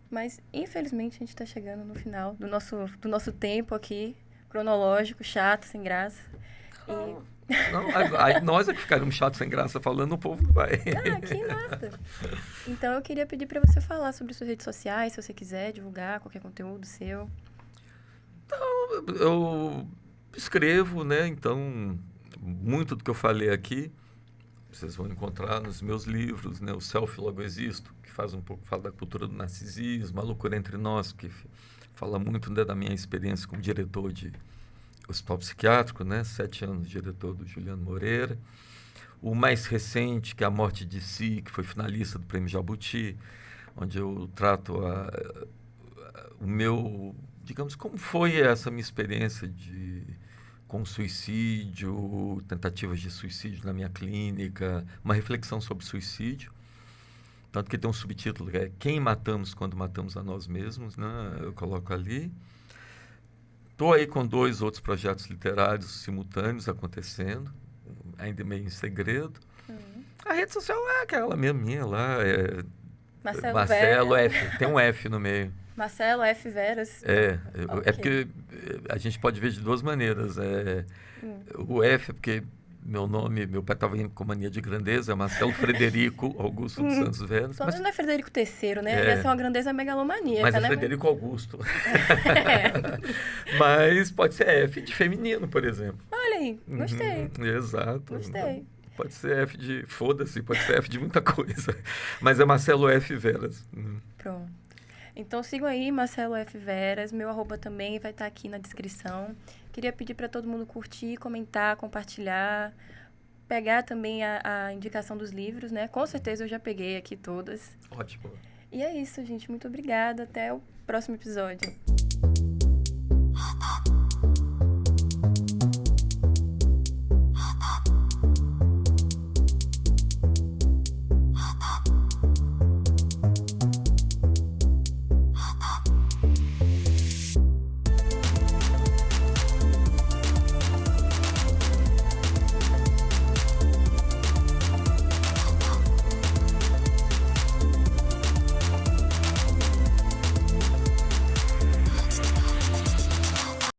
Mas, infelizmente, a gente está chegando no final do nosso tempo aqui, cronológico, chato, sem graça. Não, aí nós é que ficaremos chatos sem graça falando, o povo não vai. Que nada. Então, eu queria pedir para você falar sobre suas redes sociais, se você quiser divulgar qualquer conteúdo seu. Então, eu escrevo, né? Então, muito do que eu falei aqui, vocês vão encontrar nos meus livros, né? O Self Logo Existo, que fala da cultura do narcisismo, A Loucura Entre Nós, que fala muito, né, da minha experiência como diretor de hospital psiquiátrico, né? 7 anos diretor do Juliano Moreira. O mais recente, que é A Morte de Si, que foi finalista do Prêmio Jabuti, onde eu trato o meu, digamos, como foi essa minha experiência com suicídio, tentativas de suicídio na minha clínica, uma reflexão sobre suicídio. Tanto que tem um subtítulo, que é Quem Matamos Quando Matamos a Nós Mesmos, né? Eu coloco ali. Estou aí com 2 outros projetos literários simultâneos acontecendo, ainda meio em segredo. A rede social é aquela mesmo minha lá, Marcelo F, tem um F no meio. Marcelo F. Veras. Okay. É porque a gente pode ver de 2 maneiras. O F é porque meu pai estava com mania de grandeza, é Marcelo Frederico Augusto dos Santos Veras. Mas não é Frederico III, né? Ia ser uma grandeza megalomaníaca, mas né? Mas é Frederico Augusto. Mas pode ser F de feminino, por exemplo. Olha aí, gostei. Exato. Gostei. Pode ser F de foda-se, pode ser F de muita coisa. Mas é Marcelo F. Veras. Pronto. Então sigam aí, Marcelo F. Veras. Meu @ também vai estar aqui na descrição. Queria pedir para todo mundo curtir, comentar, compartilhar. Pegar também a indicação dos livros, né? Com certeza eu já peguei aqui todas. Ótimo. E é isso, gente. Muito obrigada. Até o próximo episódio.